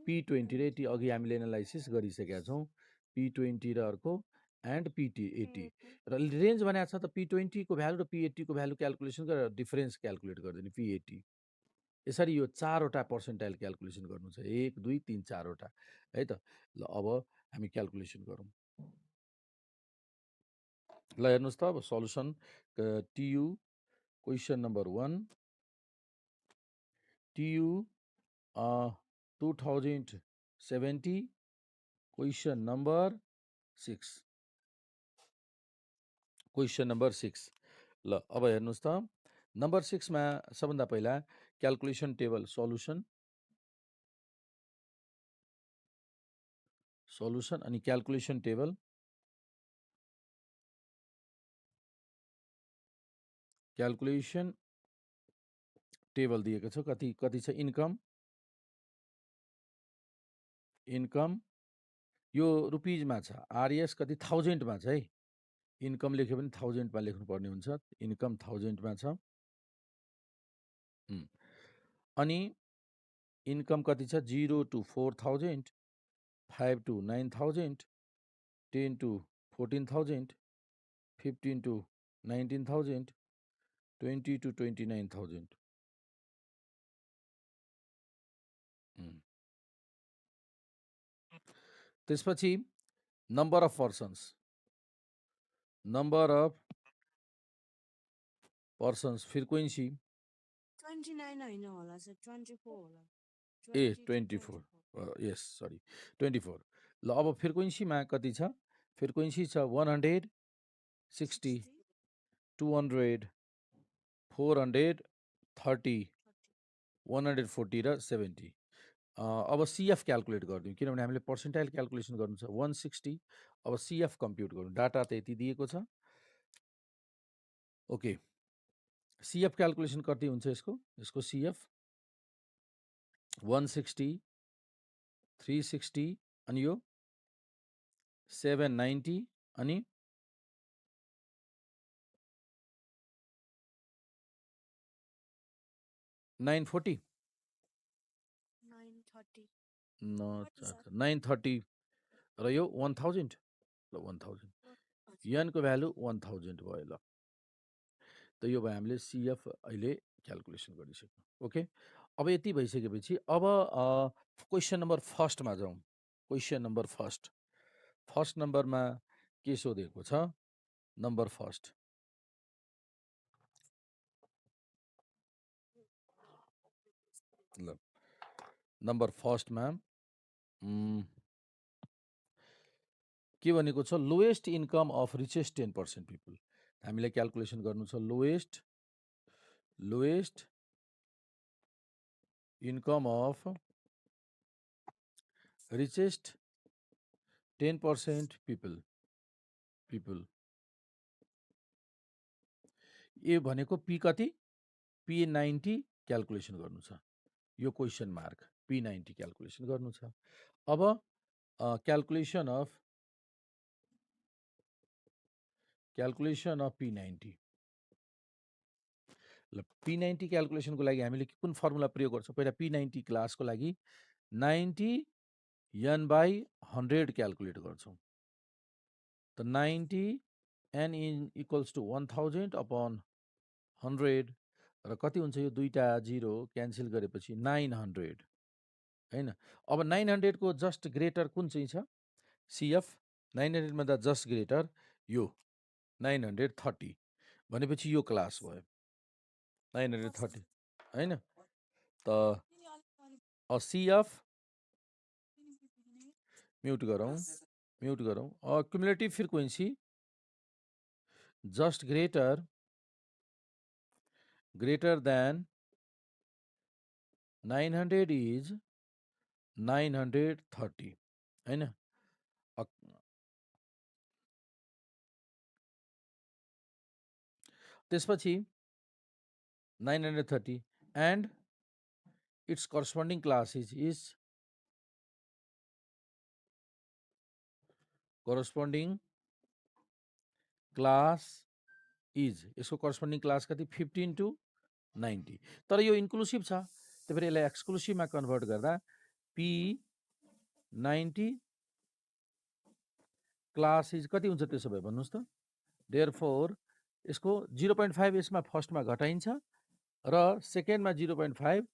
P20 र 80, अघि हामीले एनालाइसिस गरिसकेका छौँ। P20 र अर्को एन्ड P80। र रेन्ज भनेको छ त P20 को भ्यालु र P80 को भ्यालु क्यालकुलेसन गरेर डिफरेन्स क्यालकुलेट गरिदिने P80। यसरी यो 4वटा पर्सेन्टाइल क्यालकुलेसन गर्नु छ, 1, 2, 3, 4वटा है त। ल, अब हामी क्यालकुलेसन गरौँ। ल हेर्नुहोस् त, अब solution TU question number 1, TU 2070 question number 6। Question number 6 ल अब हेर्नुहोस् त नम्बर 6 मा सबभन्दा पहिला क्याल्कुलेसन टेबल सल्युसन अनि क्याल्कुलेसन टेबल दिएको छ कति कति छ इन्कम यो रुपिजमा छ आरएस कति 1000 मा छ है इन्कम लेख्यो भने 1000 मा लेख्नुपर्ने हुन्छ इन्कम 1000 मा छ अनि इन्कम कति छ 0 to 4000 5 to 9000 10 to 14000 15 to 19000 20 to 29000 त्यसपछि नम्बर अफ पर्सन्स फ्रिक्वेन्सी 29 हैन होला सर 24 होला ए 24 यस सरी 24 ल अब फ्रिक्वेन्सीमा कति छ फ्रिक्वेन्सी छ 160 200 430 140 र 70 अब सिएफ क्याल्कुलेट गरिदिउँ किनभने हामीले पर्सेन्टाइल क्याल्कुलेसन गर्नु छ 160 अब सिएफ कम्प्युट गरौँ डाटा त यति दिएको छ ओके सिएफ क्याल्कुलेसन कति हुन्छ यसको सिएफ 160 360 अनि यो 790 अनि 940 930 र यो 1000 ल 1000 यनको भ्यालु 1000 भयो ल त यो भयो हामीले सिएफ अहिले क्याल्कुलेसन गरिसक्यौँ ओके अब यति भइसकेपछि अब क्वेसन नम्बर फर्स्टमा जाउँ क्वेसन नम्बर फर्स्ट नम्बरमा के सोधेको छ नम्बर फर्स्ट ल नम्बर फर्स्टमा के भनेको छ lowest income of richest 10% people हामीले क्याल्कुलेसन गर्नु छ lowest income of richest 10% people A भनेको पी कति P90 क्याल्कुलेसन गर्नु छ यो क्वेसन मार्क P90 क्याल्कुलेसन गर्नु छ अब क्याल्कुलेसन अफ P90 ल P90 क्याल्कुलेसनको लागि हामीले कुन फर्मुला प्रयोग गर्छौँ पहिला P90 क्लासको लागि 90 n/100 क्याल्कुलेट गर्छौँ त 90 n इक्वल्स टु 1000 अपॉन 100 र कति हुन्छ यो दुईटा जिरो क्यान्सल गरेपछि 900 हैन अब 900 को जस्ट ग्रेटर कुन चाहिँ छ सिएफ 900 मा द जस्ट ग्रेटर यो 930 भनेपछि यो क्लास भयो 930 हैन त सिएफ म्युट गरौँ cumulative frequency just greater than 900 is 930 हैन त्यसपछि 930 and its corresponding class is corresponding class is यसको corresponding class कति 15 to 90 तर यो इन्क्लुसिभ छ त्यही भएर यसलाई एक्सक्लुसिभमा कन्भर्ट गर्दा P90 क्लास इज कति हुन्छ त्यसो भए भन्नुहोस् त देयरफोर यसको 0.5 यसमा फर्स्टमा घटाइन्छ र सेकेन्डमा 0.5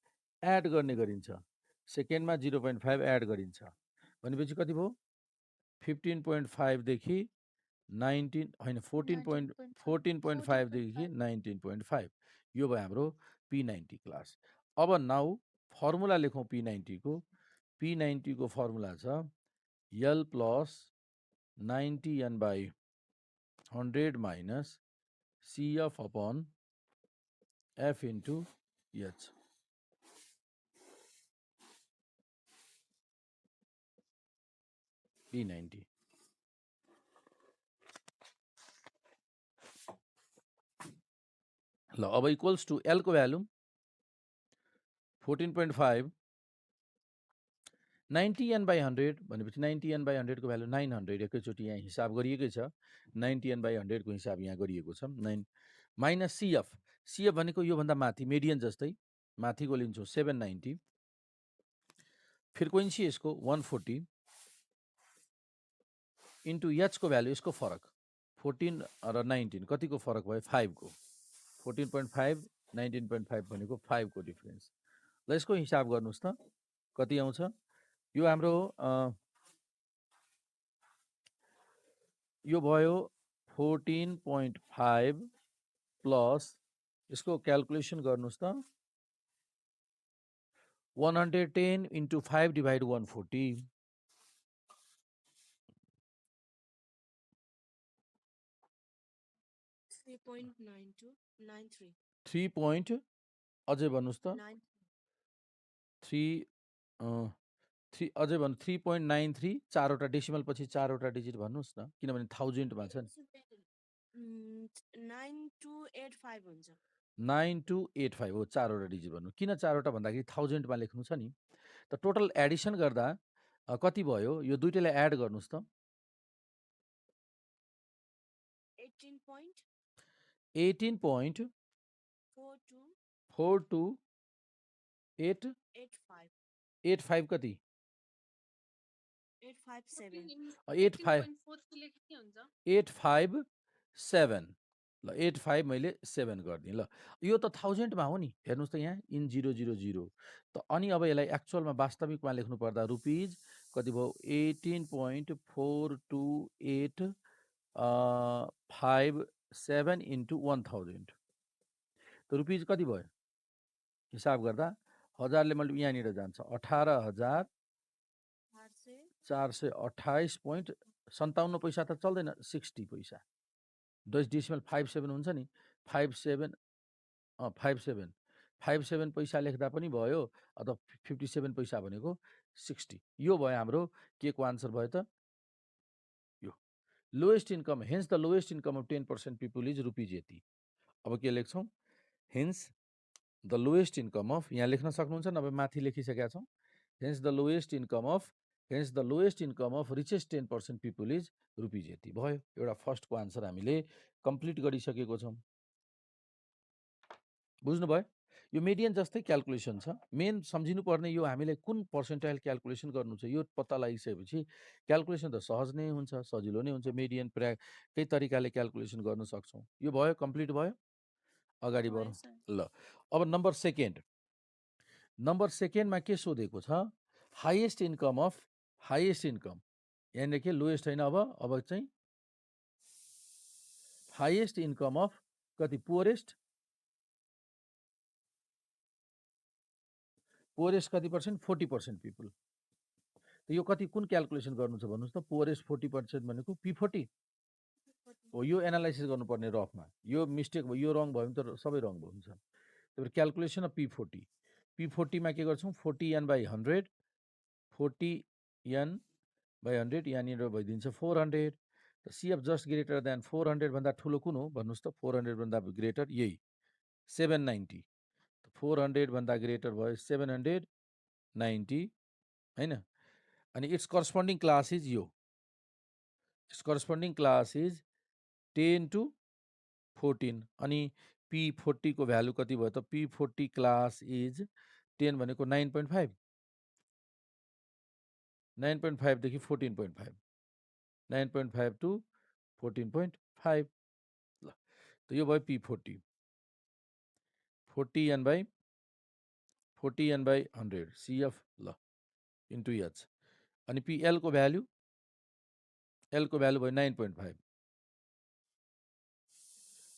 एड गर्ने गरिन्छ सेकेन्डमा 0.5 एड गरिन्छ भनेपछि कति भयो 15.5 देखि 19 हैन 14.5 देखि 19.5 यो भयो हाम्रो P90 क्लास अब नाउ फर्मुला लेखौँ P90 को फर्मुला छ L plus 90 n/100 minus CF upon F into H. P90. ल अब इक्वल्स टु L को भ्यालु 14.5 90n/100 भनेपछि 90n/100 को भ्यालु 900 एकैचोटि यहाँ हिसाब गरिएकै छ 90n/100 को हिसाब यहाँ गरिएको छ 9 माइनस CF भनेको योभन्दा माथि मेडियन जस्तै माथिको लिन्छौँ 790 फ्रिक्वेन्सी यसको 140 इन्टु H को भ्यालु यसको फरक 14 र 19 कतिको फरक भयो 5 को 14.5 19.5 भनेको 5 को डिफरेन्स ल यसको हिसाब गर्नुस् त कति आउँछ यो हाम्रो यो भयो 14.5 प्लस यसको क्याल्कुलेसन गर्नुस् त 110 इन्टु 5 डिभाइड 140 3.9293 3 point अझै भन्नुस् त 3 अझै भन्नु 3.93 चारवटा डेसिमल पछि चारवटा डिजिट भन्नुस् न किनभने 1000 मा छ नि 9285 हुन्छ 9285 हो चारवटा डिजिट भन्नु किन चारवटा भन्दाखेरि 1000 मा लेख्नु छ नि त टोटल एडिसन गर्दा कति भयो यो दुईटैलाई एड गर्नुस् त 18.42 85 कति 857 ल 85 मैले 7 गरिदिएँ ल यो त 1000 मा हो नि हेर्नुस् त यहाँ इन 000 त अनि अब यसलाई एक्चुअलमा वास्तविकमा लेख्नु पर्दा रुपीज कति भयो 18.42857 इन्टु 1000 त रुपीज कति भयो हिसाब गर्दा हजारले मल्टिप्लाई यहाँनिर जान्छ 18,428.57 पैसा त चल्दैन 60 पैसा 10 डेसिमल 57 हुन्छ नि 57 पैसा लेख्दा पनि भयो अथवा 57 पैसा भनेको 60 यो भयो हाम्रो के को आन्सर भयो त यो lowest income hence the lowest income of 10% people is rupees यति अब के लेख्छौँ hence the lowest income of यहाँ लेख्न सक्नुहुन्छ नभए माथि लेखिसकेका छौँ hence the lowest income of richest 10% people is rupees यति भयो एउटा फर्स्टको आन्सर हामीले कम्प्लिट गरिसकेको छौँ बुझ्नुभयो यो मिडियन जस्तै क्याल्कुलेसन छ मेन सम्झिनु पर्ने यो हामीले कुन पर्सेन्टाइल क्याल्कुलेसन गर्नु छ यो पत्ता लगाइसकेपछि क्याल्कुलेसन त सहज नै हुन्छ सजिलो नै हुन्छ मिडियन केही तरिकाले क्याल्कुलेसन गर्न सक्छौँ यो भयो कम्प्लिट भयो अगाडि बढौँ ल अब नम्बर सेकेन्डमा के सोधेको छ हाइएस्ट इन्कम यहाँनिर के लोएस्ट होइन अब चाहिँ हाइएस्ट इन्कम अफ कति पोरेस्ट कति पर्सेन्ट 40% पिपुल त यो कति कुन क्याल्कुलेसन गर्नु छ भन्नुहोस् त पोरेस्ट 40% भनेको P40 हो यो एनालाइसिस गर्नुपर्ने रफमा यो मिस्टेक भयो यो रङ भयो भने त सबै रङ हुन्छ त्यही भएर क्याल्कुलेसन अफ P40 मा के गर्छौँ 40n/100 यहाँनिर भइदिन्छ 400 त CF जस्ट ग्रेटर देन 400 भन्दा ठुलो कुन हो भन्नुहोस् त 400 भन्दा ग्रेटर यही 790 400 भन्दा ग्रेटर भयो 790 हैन अनि इट्स करस्पोन्डिङ क्लास इज यो it's corresponding class is 10 to 14 अनि P40 को भ्यालु कति भयो त P40 क्लास इज 10 भनेको 9.5 देखि 14.5 9.5 to 14.5 ल त यो भयो P40 40n/100 CF ल इन्टु H अनि PL को भ्यालु भयो 9.5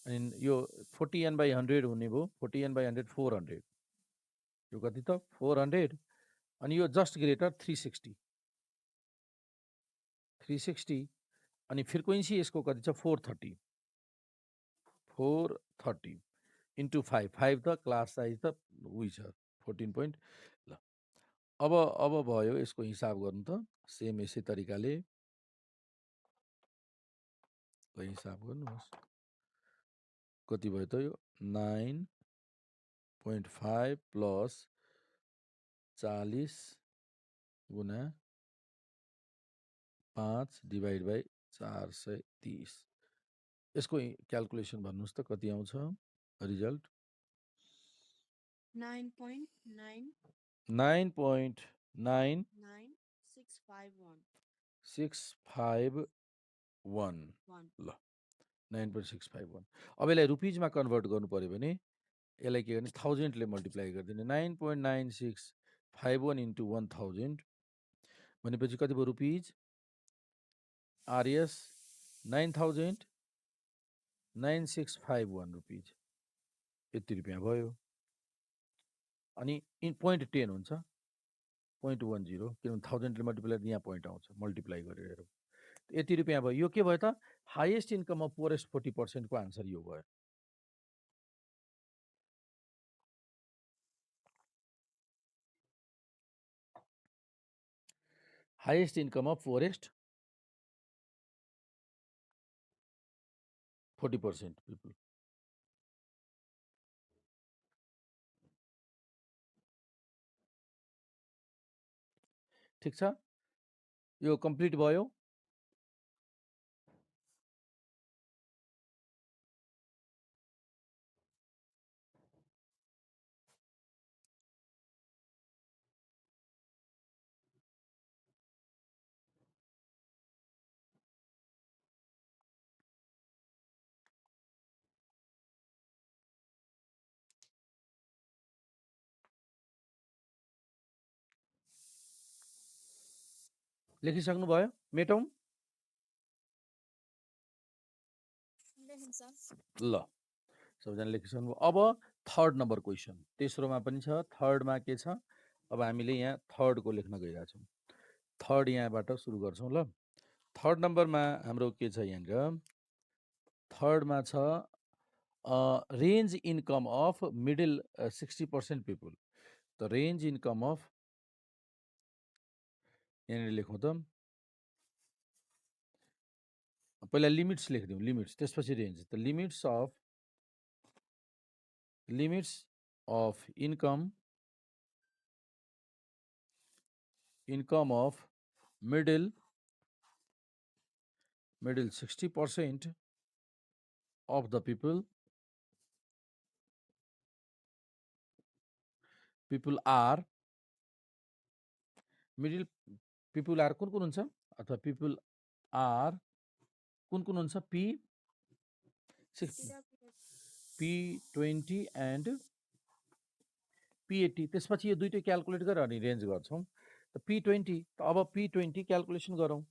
अनि यो 40n/100 हुने भयो 40n/100 400 यो कति त 400 अनि यो जस्ट ग्रेटर 360 अनि फ्रिक्वेन्सी यसको कति छ 430 430 इन्टु 5 5 त क्लास साइज त उही छ 14 पोइन्ट ल अब भयो यसको हिसाब गर्नु त सेम यसै तरिकाले हिसाब गर्नुहोस् कति भयो त यो 9.5 प्लस 40 गुना 5 डिभाइड बाई 430 यसको क्याल्कुलेसन भन्नुहोस् त कति आउँछ रिजल्ट 9.9 9.9 9651 651 1 ल 9.651 अब यसलाई रुपिजमा कन्भर्ट गर्नु पर्यो भने यसलाई के गर्ने 1000ले मल्टिप्लाई गरिदिने 9.9651 इन्टु 1000 भनेपछि कति भयो रुपिज आरएस 9,9651 रुपिज यति रुपियाँ भयो अनि 0.10 हुन्छ 0.10 किनभने 1000ले मल्टिप्लाई यहाँ पोइन्ट आउँछ मल्टिप्लाई गरेर हेरौँ यति रुपियाँ भयो यो के भयो त हाइएस्ट इन्कम अफ पोरेस्ट 40% को आन्सर यो भयो highest income of forest 40% people ठिक छ यो कम्प्लिट भयो लेखिसक्नु भयो मेटौँ ल सबैजना लेखिसक्नु अब थर्ड नम्बर क्वेसन तेस्रोमा पनि छ थर्डमा के छ अब हामीले यहाँ थर्डको लेख्न गइरहेका छौँ थर्ड यहाँबाट सुरु गर्छौँ ल थर्ड नम्बरमा हाम्रो के छ यहाँनिर थर्डमा छ range income of middle 60% people त रेन्ज इन्कम अफ यहाँनिर लेखौँ त पहिला लिमिट्स लेखिदिउँ लिमिट्स त्यसपछि रेन्ज त limits of income of middle 60% of the people are middle people are कुन हुन्छ अथवा people are कुन हुन्छ P20 and P80 त्यसपछि यो दुईटै क्याल्कुलेट गरेर अनि रेन्ज गर्छौँ त P20 त अब P20 क्याल्कुलेसन गरौँ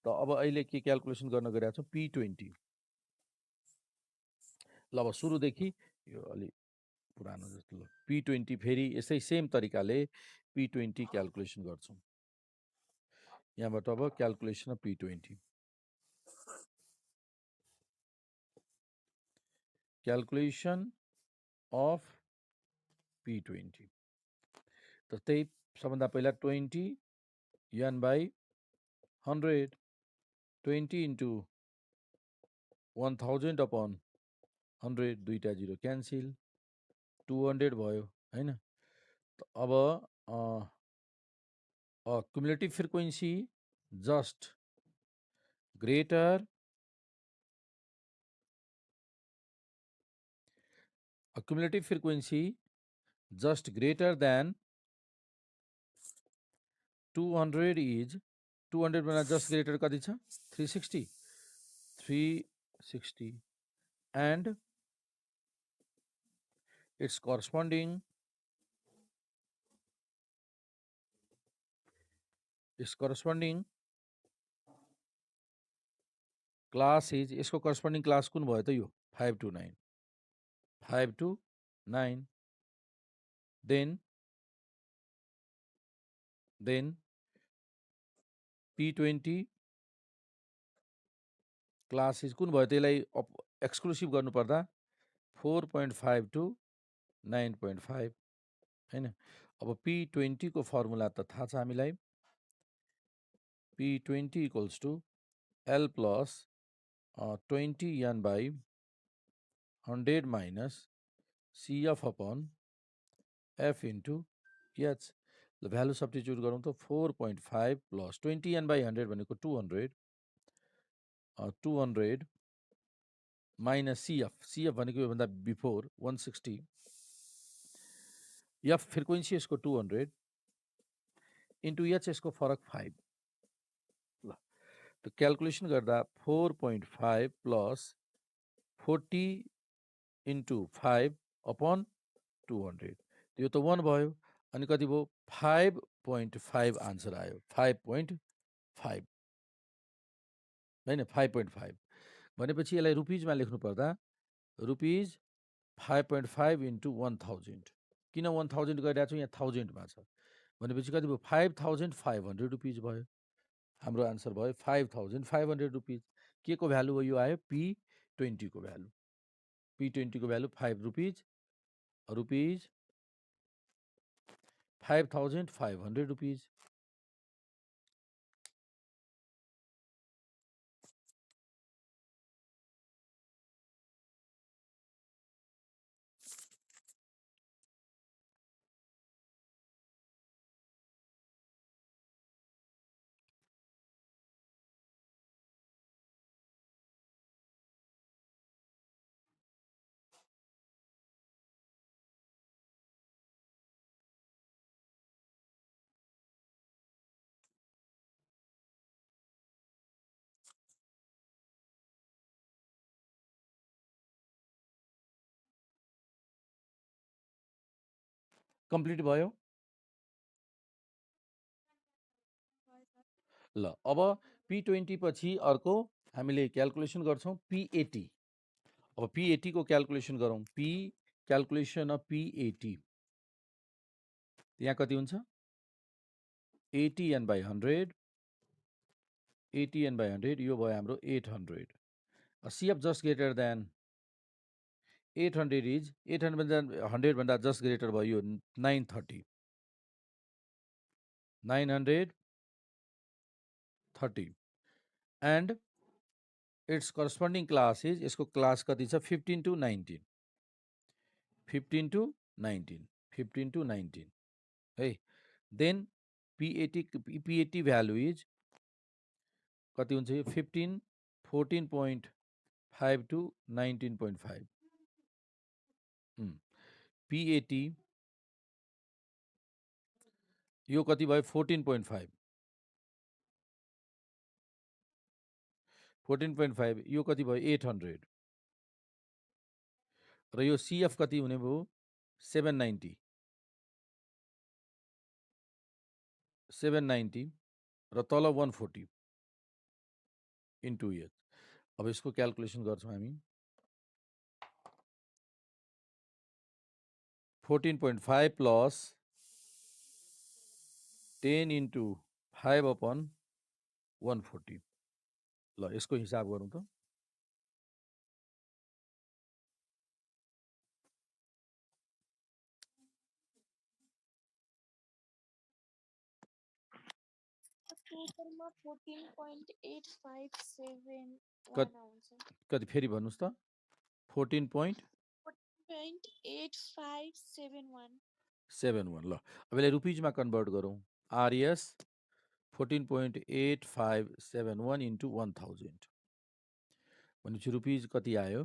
त अब अहिले के क्याल्कुलेसन गर्न गइरहेको छौँ P20 ल अब सुरुदेखि यो अलि पुरानो जस्तो ल P20 फेरि यसै सेम तरिकाले P20 क्याल्कुलेसन गर्छौँ यहाँबाट अब calculation of P20 calculation of P20 त त्यही सबभन्दा पहिला 20 n by 100 20 into 1000 upon 100 दुईटा जिरो क्यान्सिल 200 भयो हैन अब cumulative frequency just greater cumulative frequency just greater than 200 is 200 भन्दा just greater कति छ 360 and its corresponding class is यसको corresponding class कुन भयो त यो 5 to 9 then P20 class is कुन भयो त्यसलाई एक्सक्लुसिभ गर्नुपर्दा 4.5 to 9.5 हैन। अब P20 को फर्मुला त थाहा छ हामीलाई, P20 equals to L plus 20 N by 100 minus CF upon F into H। ल भ्यालु सब्स्टिट्युट गरौँ त 4.5 प्लस 20 N by 100 भनेको 200 200 माइनस CF भनेको योभन्दा बिफोर 160 F फ्रिक्वेन्सी यसको 200 इन्टु H यसको फरक 5। ल त क्यालकुलेसन गर्दा 4.5 प्लस 40 इन्टु 5 अपन 200 यो त 1 भयो। अनि कति भयो 5.5 आन्सर आयो 5.5 हैन 5.5 भनेपछि यसलाई रुपिजमा लेख्नु पर्दा रुपिज 5.5 इन्टु 1000 किन 1000 गरिरहेको छु यहाँ 1000 मा छ भनेपछि कति भयो 5500 रुपिज भयो। हाम्रो आन्सर भयो 5500 रुपिज। के को भ्यालु हो यो आयो P20 को भ्यालु। P20 को भ्यालु 5 रुपिज 5500 रुपिज। कम्प्लिट भयो। ल अब P20 पछि अर्को हामीले क्यालकुलेसन गर्छौं P80। अब P80 को क्यालकुलेसन गरौँ। P क्यालकुलेसन अफ P80 यहाँ कति हुन्छ 80 n by 100 80 n by 100 यो भयो हाम्रो 800। CF just greater than 800 is 800 भन्दा 100 भन्दा जस्ट ग्रेटर भयो 930 and its corresponding class is यसको क्लास कति छ 15 to 19 15 to 19 15 to 19 है। देन P80 भ्यालु इज कति हुन्छ यो 15 14.5 to 19.5 P80 यो कति भयो 14.5 14.5 यो कति भयो 800 र यो CF कति हुने भयो 790 र तल 140 इन्टु एच। अब यसको क्यालकुलेसन गर्छौं हामी 14.5 प्लस 10 इन्टु 5 अपन 140। ल यसको हिसाब गरौँ त। टोटलमा 14.857 कति फेरि भन्नुस् त 14.857 ल अब यसलाई रुपिजमा कन्भर्ट गरौँ। RS 14.8571 इन्टु 1000 भनेपछि रुपिज कति आयो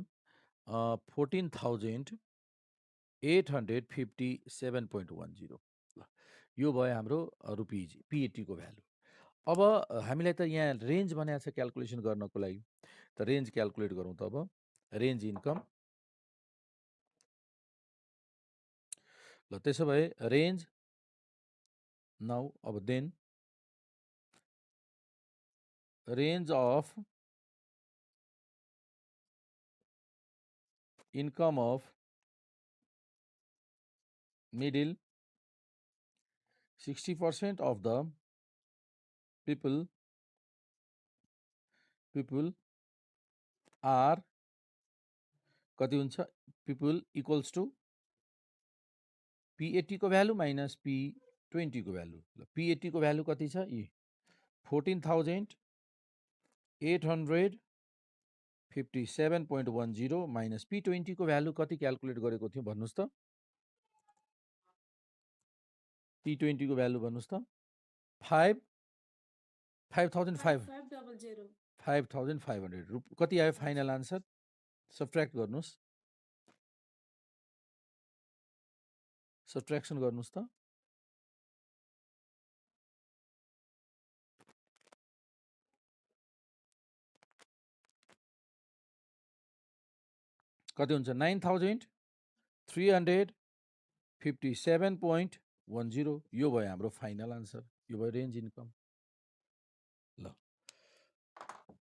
14,857.10। ल यो भयो हाम्रो रुपिज P80 को भ्यालु। अब हामीलाई त यहाँ रेन्ज भनेको छ क्यालकुलेसन गर्नको लागि त रेन्ज क्यालकुलेट गरौँ त। अब रेन्ज इन्कम ल त्यसो भए रेन्ज नाउ अब then range of income of middle 60% of the people are कति हुन्छ पिपुल इक्वल्स टु P80 को भ्यालु माइनस P20 को भ्यालु ल P80 को भ्यालु कति छ 14,857.10 माइनस P20 को भ्यालु कति क्याल्कुलेट गरेको थियौं भन्नुस् त P20 को भ्यालु भन्नुस् त 5,500 कति आयो फाइनल आन्सर सब्ट्र्याक्ट गर्नुस् सब्ट्र्याक्सन गर्नुस् त कति हुन्छ 9,357.10 यो भयो हाम्रो फाइनल आन्सर यो भयो रेन्ज इन्कम ल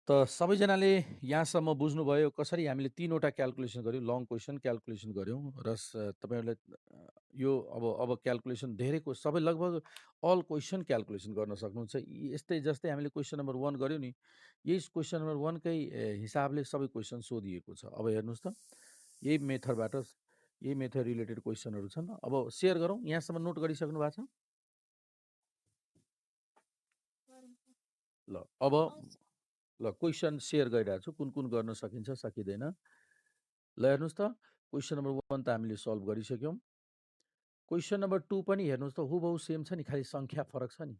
त सबैजनाले यहाँसम्म बुझ्नुभयो कसरी हामीले तीनवटा क्याल्कुलेसन गर्यौं लङ क्वेसन क्याल्कुलेसन गर्यौं र तपाईहरुले यो अब क्याल्कुलेसन धेरैको सबै लगभग अल क्वेसन क्याल्कुलेसन गर्न सक्नुहुन्छ यस्तै जस्तै हामीले क्वेसन नम्बर 1 गर्यौं नि यही क्वेसन नम्बर 1 कै हिसाबले सबै क्वेसन सोधिएको छ अब हेर्नुस् त यही मेथडबाट यही मेथड रिलेटेड क्वेसनहरु छन् अब शेयर गरौं यहाँसम्म नोट गरिसक्नु भएको छ ल अब ल क्वेसन शेयर गरिरहेको छु कुन कुन गर्न सकिन्छ सकिदैन ल हेर्नुस् त क्वेसन नम्बर 1 त हामीले सल्भ गरिसक्यौं क्वेसन नम्बर 2 पनि हेर्नुस् त हुबहु सेम छ नि खाली संख्या फरक छ नि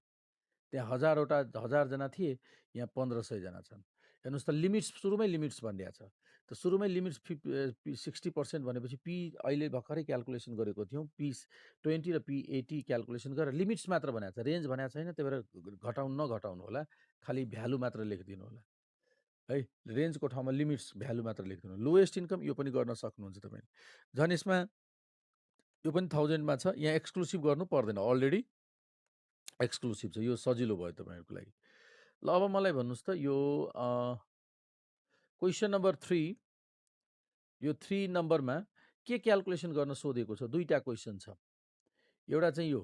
त्यहाँ 1000 जना थिए यहाँ 1500 जना छन् हेर्नुस् त लिमिट्स सुरुमै लिमिट्स भनिदिया छ त सुरुमै लिमिट्स 60% भनेपछि पी अहिले भर्खरै क्याल्कुलेसन गरेको थियौं P20 र P80 क्याल्कुलेसन गरेर लिमिट्स मात्र भनेको छ रेन्ज भनेको छैन त्यही भएर घटाउनु नघटाउनु होला खाली भ्यालु मात्र लेखिदिनु होला है रेन्जको ठाउँमा लिमिट्स भ्यालु मात्र लेखिदिनु लोएस्ट इन्कम यो पनि गर्न सक्नुहुन्छ तपाईले झन् यसमा यो पनि 1000 मा छ यहाँ एक्सक्लुसिभ गर्नु पर्दैन अलरेडी एक्सक्लुसिभ छ यो सजिलो भयो तपाईहरुको लागि ल अब मलाई भन्नुस् त यो क्वेशन नम्बर 3 यो 3 नम्बरमा के क्याल्कुलेसन गर्न सोधेको छ दुईटा क्वेशन छ एउटा चाहिँ यो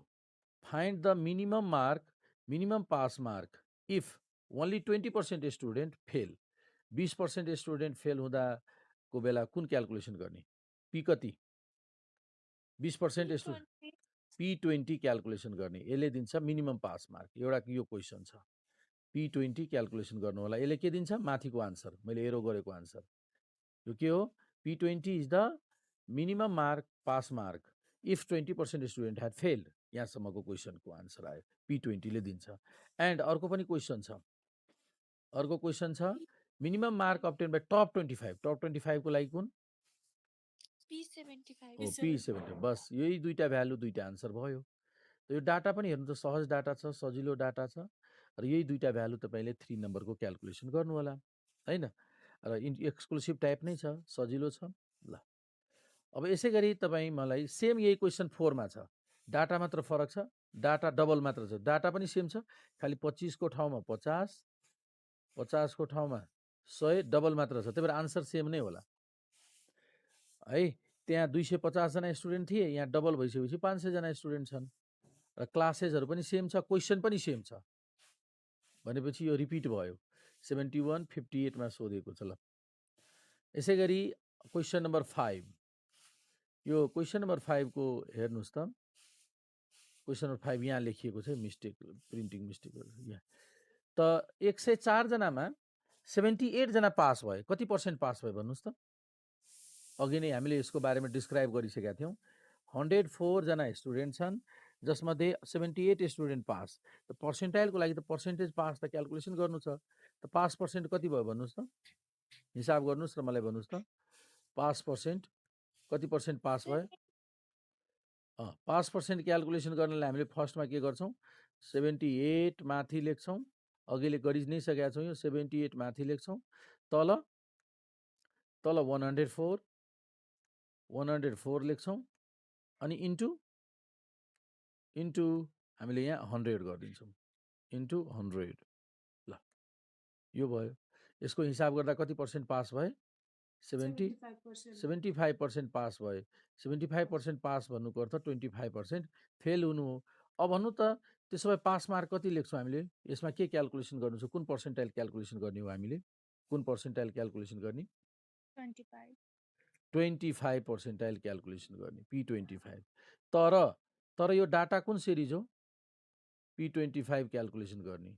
find the minimum mark minimum pass mark if only 20% student fail 20% student fail हुँदाको बेला कुन क्याल्कुलेसन गर्ने पी कति 20% स्टुडेन्ट P20 क्याल्कुलेसन गर्ने यसले दिन्छ मिनिमम पास मार्क एउटा यो क्वेशन छ P20 क्याल्कुलेसन गर्नु होला यसले के दिन्छ माथिको आन्सर मैले एरो गरेको आन्सर यो के हो P20 is the minimum mark pass mark if 20% student had failed यहाँसम्मको क्वेशनको आन्सर आयो P20 ले दिन्छ एन्ड अर्को पनि क्वेशन छ अर्को क्वेशन छ minimum mark obtain by top 25 को लागि कुन P70 बस यही दुईटा भ्यालु दुईटा आन्सर भयो त यो डाटा पनि हेर्नु त सहज डाटा छ सजिलो डाटा छ र यही दुईटा भ्यालु तपाईले 3 नम्बरको क्याल्कुलेसन गर्नु होला हैन र एक्सक्लुसिभ टाइप नै छ सजिलो छ ल अब यसै गरी तपाई मलाई सेम यही क्वेशन 4 मा छ डाटा मात्र फरक छ डाटा डबल मात्र छ डाटा पनि सेम छ खाली 25 को ठाउँमा 50 50 को ठाउँमा 100 डबल मात्र छ त्यही भएर आन्सर सेम नै होला है त्यहाँ 250 जना स्टुडेन्ट थिए यहाँ डबल भइसकेपछि 500 जना स्टुडेन्ट छन् र क्लासेसहरु पनि सेम छ क्वेशन पनि सेम छ भनेपछि यो रिपिट भयो 71 58 मा सोधेको छ ल यसै गरी क्वेशन नम्बर 5 यो क्वेशन नम्बर 5 को हेर्नुस् त क्वेशन नम्बर 5 यहाँ लेखिएको छ मिस्टेक प्रिन्टिङ मिस्टेक यहाँ त 104 जनामा 78 जना पास भए कति पर्सेन्ट पास भए भन्नुस् त अघि नै हामीले यसको बारेमा डिस्क्राइब गरिसकेका थियौं 104 जना स्टुडेन्ट छन् जसमध्ये 78 स्टुडेन्ट पास त पर्सेन्टाइलको लागि त पर्सेन्टेज पास त क्याल्कुलेसन गर्नु छ त पास पर्सेन्ट कति भयो भन्नुस् त हिसाब गर्नुस् र मलाई भन्नुस् त पास पर्सेन्ट कति पर्सेन्ट पास भयो पास पर्सेन्ट क्याल्कुलेसन गर्नलाई हामीले फर्स्टमा के गर्छौं 78 माथि लेख्छौं अघिले गरि नै सकेका छौं यो 78 माथि लेख्छौं तल 104 लेख्छौं अनि इन्टु हामीले यहाँ 100 गर्दिन्छौं इन्टु 100 ल यो भयो यसको हिसाब गर्दा कति पर्सेन्ट पास भए 75% पास भए 75% पास भन्नुको अर्थ 25% फेल हुनु हो अब भन्नु त त्यसो भए पास मार्क कति लेख्छौं हामीले यसमा के क्याल्कुलेसन गर्नु छ कुन पर्सेन्टाइल क्याल्कुलेसन गर्ने हो हामीले कुन पर्सेन्टाइल क्याल्कुलेसन गर्ने 25 पर्सेन्टाइल क्याल्कुलेसन गर्ने P25 तर यो डाटा कुन सिरिज हो P25 क्याल्कुलेसन गर्ने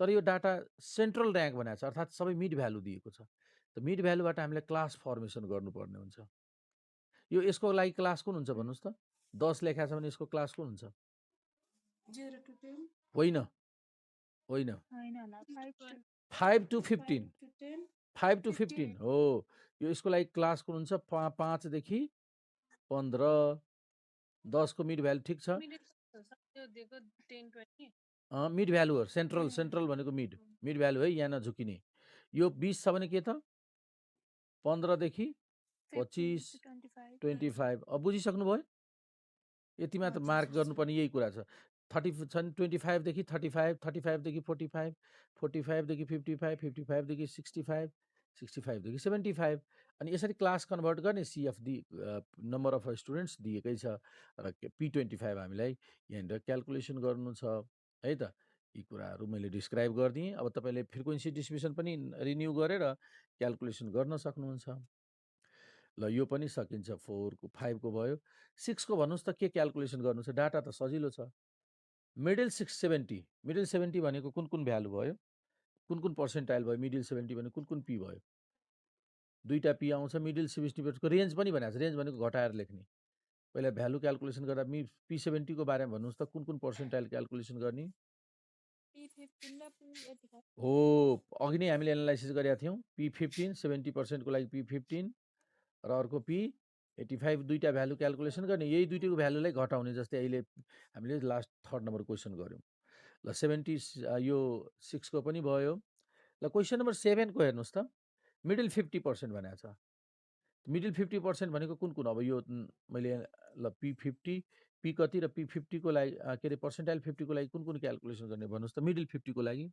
तर यो डाटा सेन्ट्रल ऱ्याङ्क भनेको छ अर्थात् सबै मिड भ्यालु दिएको छ त मिड भ्यालुबाट हामीले क्लास फर्मेसन गर्नुपर्ने हुन्छ यो यसको लागि क्लास कुन हुन्छ भन्नुहोस् त 10 लेखा छ भने यसको क्लास कुन हुन्छ 0 to 10. होइन होइन 5 to 15 to 10. 5 to 15 हो यो यसको लागि क्लास कुन हुन्छ 5 देखि 15 10 को मिड भ्यालु ठिक छ मिड भ्यालु हो सेन्ट्रल भनेको मिड भ्यालु है यहाँ नझुकिने यो 20 छ भने के त 15 देखि 25 25 अब बुझिसक्नु भयो यति मात्र मार्क गर्नुपर्ने यही कुरा छ 30 छन् 25 देखि 35 35 देखि 45 45 देखि 55 55 देखि 65 65 देखि 75 अनि यसरी क्लास कन्भर्ट गर्ने CFD नम्बर अफ स्टुडेन्ट्स दिएकै छ र P25 हामीलाई यहाँनिर क्याल्कुलेसन गर्नु छ है त यी कुराहरू मैले डिस्क्राइब गरिदिएँ अब तपाईँले फ्रिक्वेन्सी डिस्ट्रिब्युसन पनि रिन्यू गरेर क्याल्कुलेसन गर्न सक्नुहुन्छ ल यो पनि सकिन्छ 4 को 5 को भयो 6 को भन्नुहोस् त के क्याल्कुलेसन गर्नु छ डाटा त सजिलो छ मिडल 670 मिडल 70 भनेको कुन भ्यालु भयो कुन पर्सेन्टाइल भयो मिडल 70 भने कुन P भयो दुईटा P आउँछ मिडल 70 को रेन्ज पनि भनेको छ रेन्ज भनेको घटाएर लेख्ने पहिला भ्यालु क्याल्कुलेसन गर्दा P70 को बारेमा भन्नुहोस् त कुन पर्सेन्टाइल क्याल्कुलेसन गर्ने हो अघि नै हामीले एनालाइसिस गरेका थियौँ P15 70% को लागि P15 र अर्को P85 दुईटा भ्यालु क्याल्कुलेसन गर्ने यही दुईटैको भ्यालुलाई घटाउने जस्तै अहिले हामीले लास्ट 3rd नम्बर क्वेसन गर्यौँ ल 70 यो 6 को पनि भयो ल क्वेसन नम्बर 7 को हेर्नुहोस् त मिडल 50% भनेको छ मिडल 50% भनेको कुन अब यो मैले ल P50 P कति र P50 को लागि के अरे पर्सेन्टाइल 50 को लागि कुन क्याल्कुलेसन गर्ने भन्नुहोस् त मिडल 50 को लागि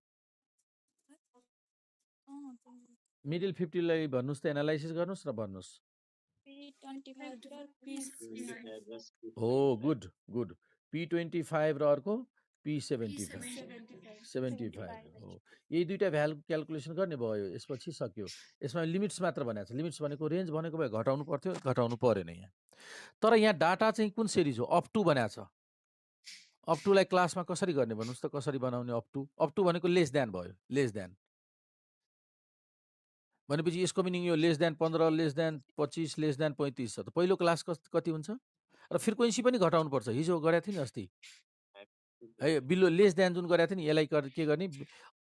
मिडल 50 लाई भन्नुहोस् त एनालाइसिस गर्नुहोस् र भन्नुहोस् हो गुड P25 र अर्को P75 75 हो यही दुईटा भ्यालु क्याल्कुलेसन गर्ने भयो यसपछि सक्यो यसमा लिमिट्स मात्र भनेको छ लिमिट्स भनेको रेन्ज भनेको भए घटाउनु पर्थ्यो घटाउनु परेन यहाँ तर यहाँ डाटा चाहिँ कुन सिरिज हो अप टु भनेको छ अप टुलाई क्लासमा कसरी गर्ने भन्नुहोस् त कसरी बनाउने अप टु भनेको लेस देन भयो लेस देन भनेपछि यसको मिनिङ यो less than 15 less than 25 less than 35 छ त पहिलो क्लास कति हुन्छ र फ्रिक्वेन्सी पनि घटाउनु पर्छ हिजो गरेको थिएँ नि अस्ति है बिलो लेस देन जुन गरेको थिएँ नि यसलाई के गर्ने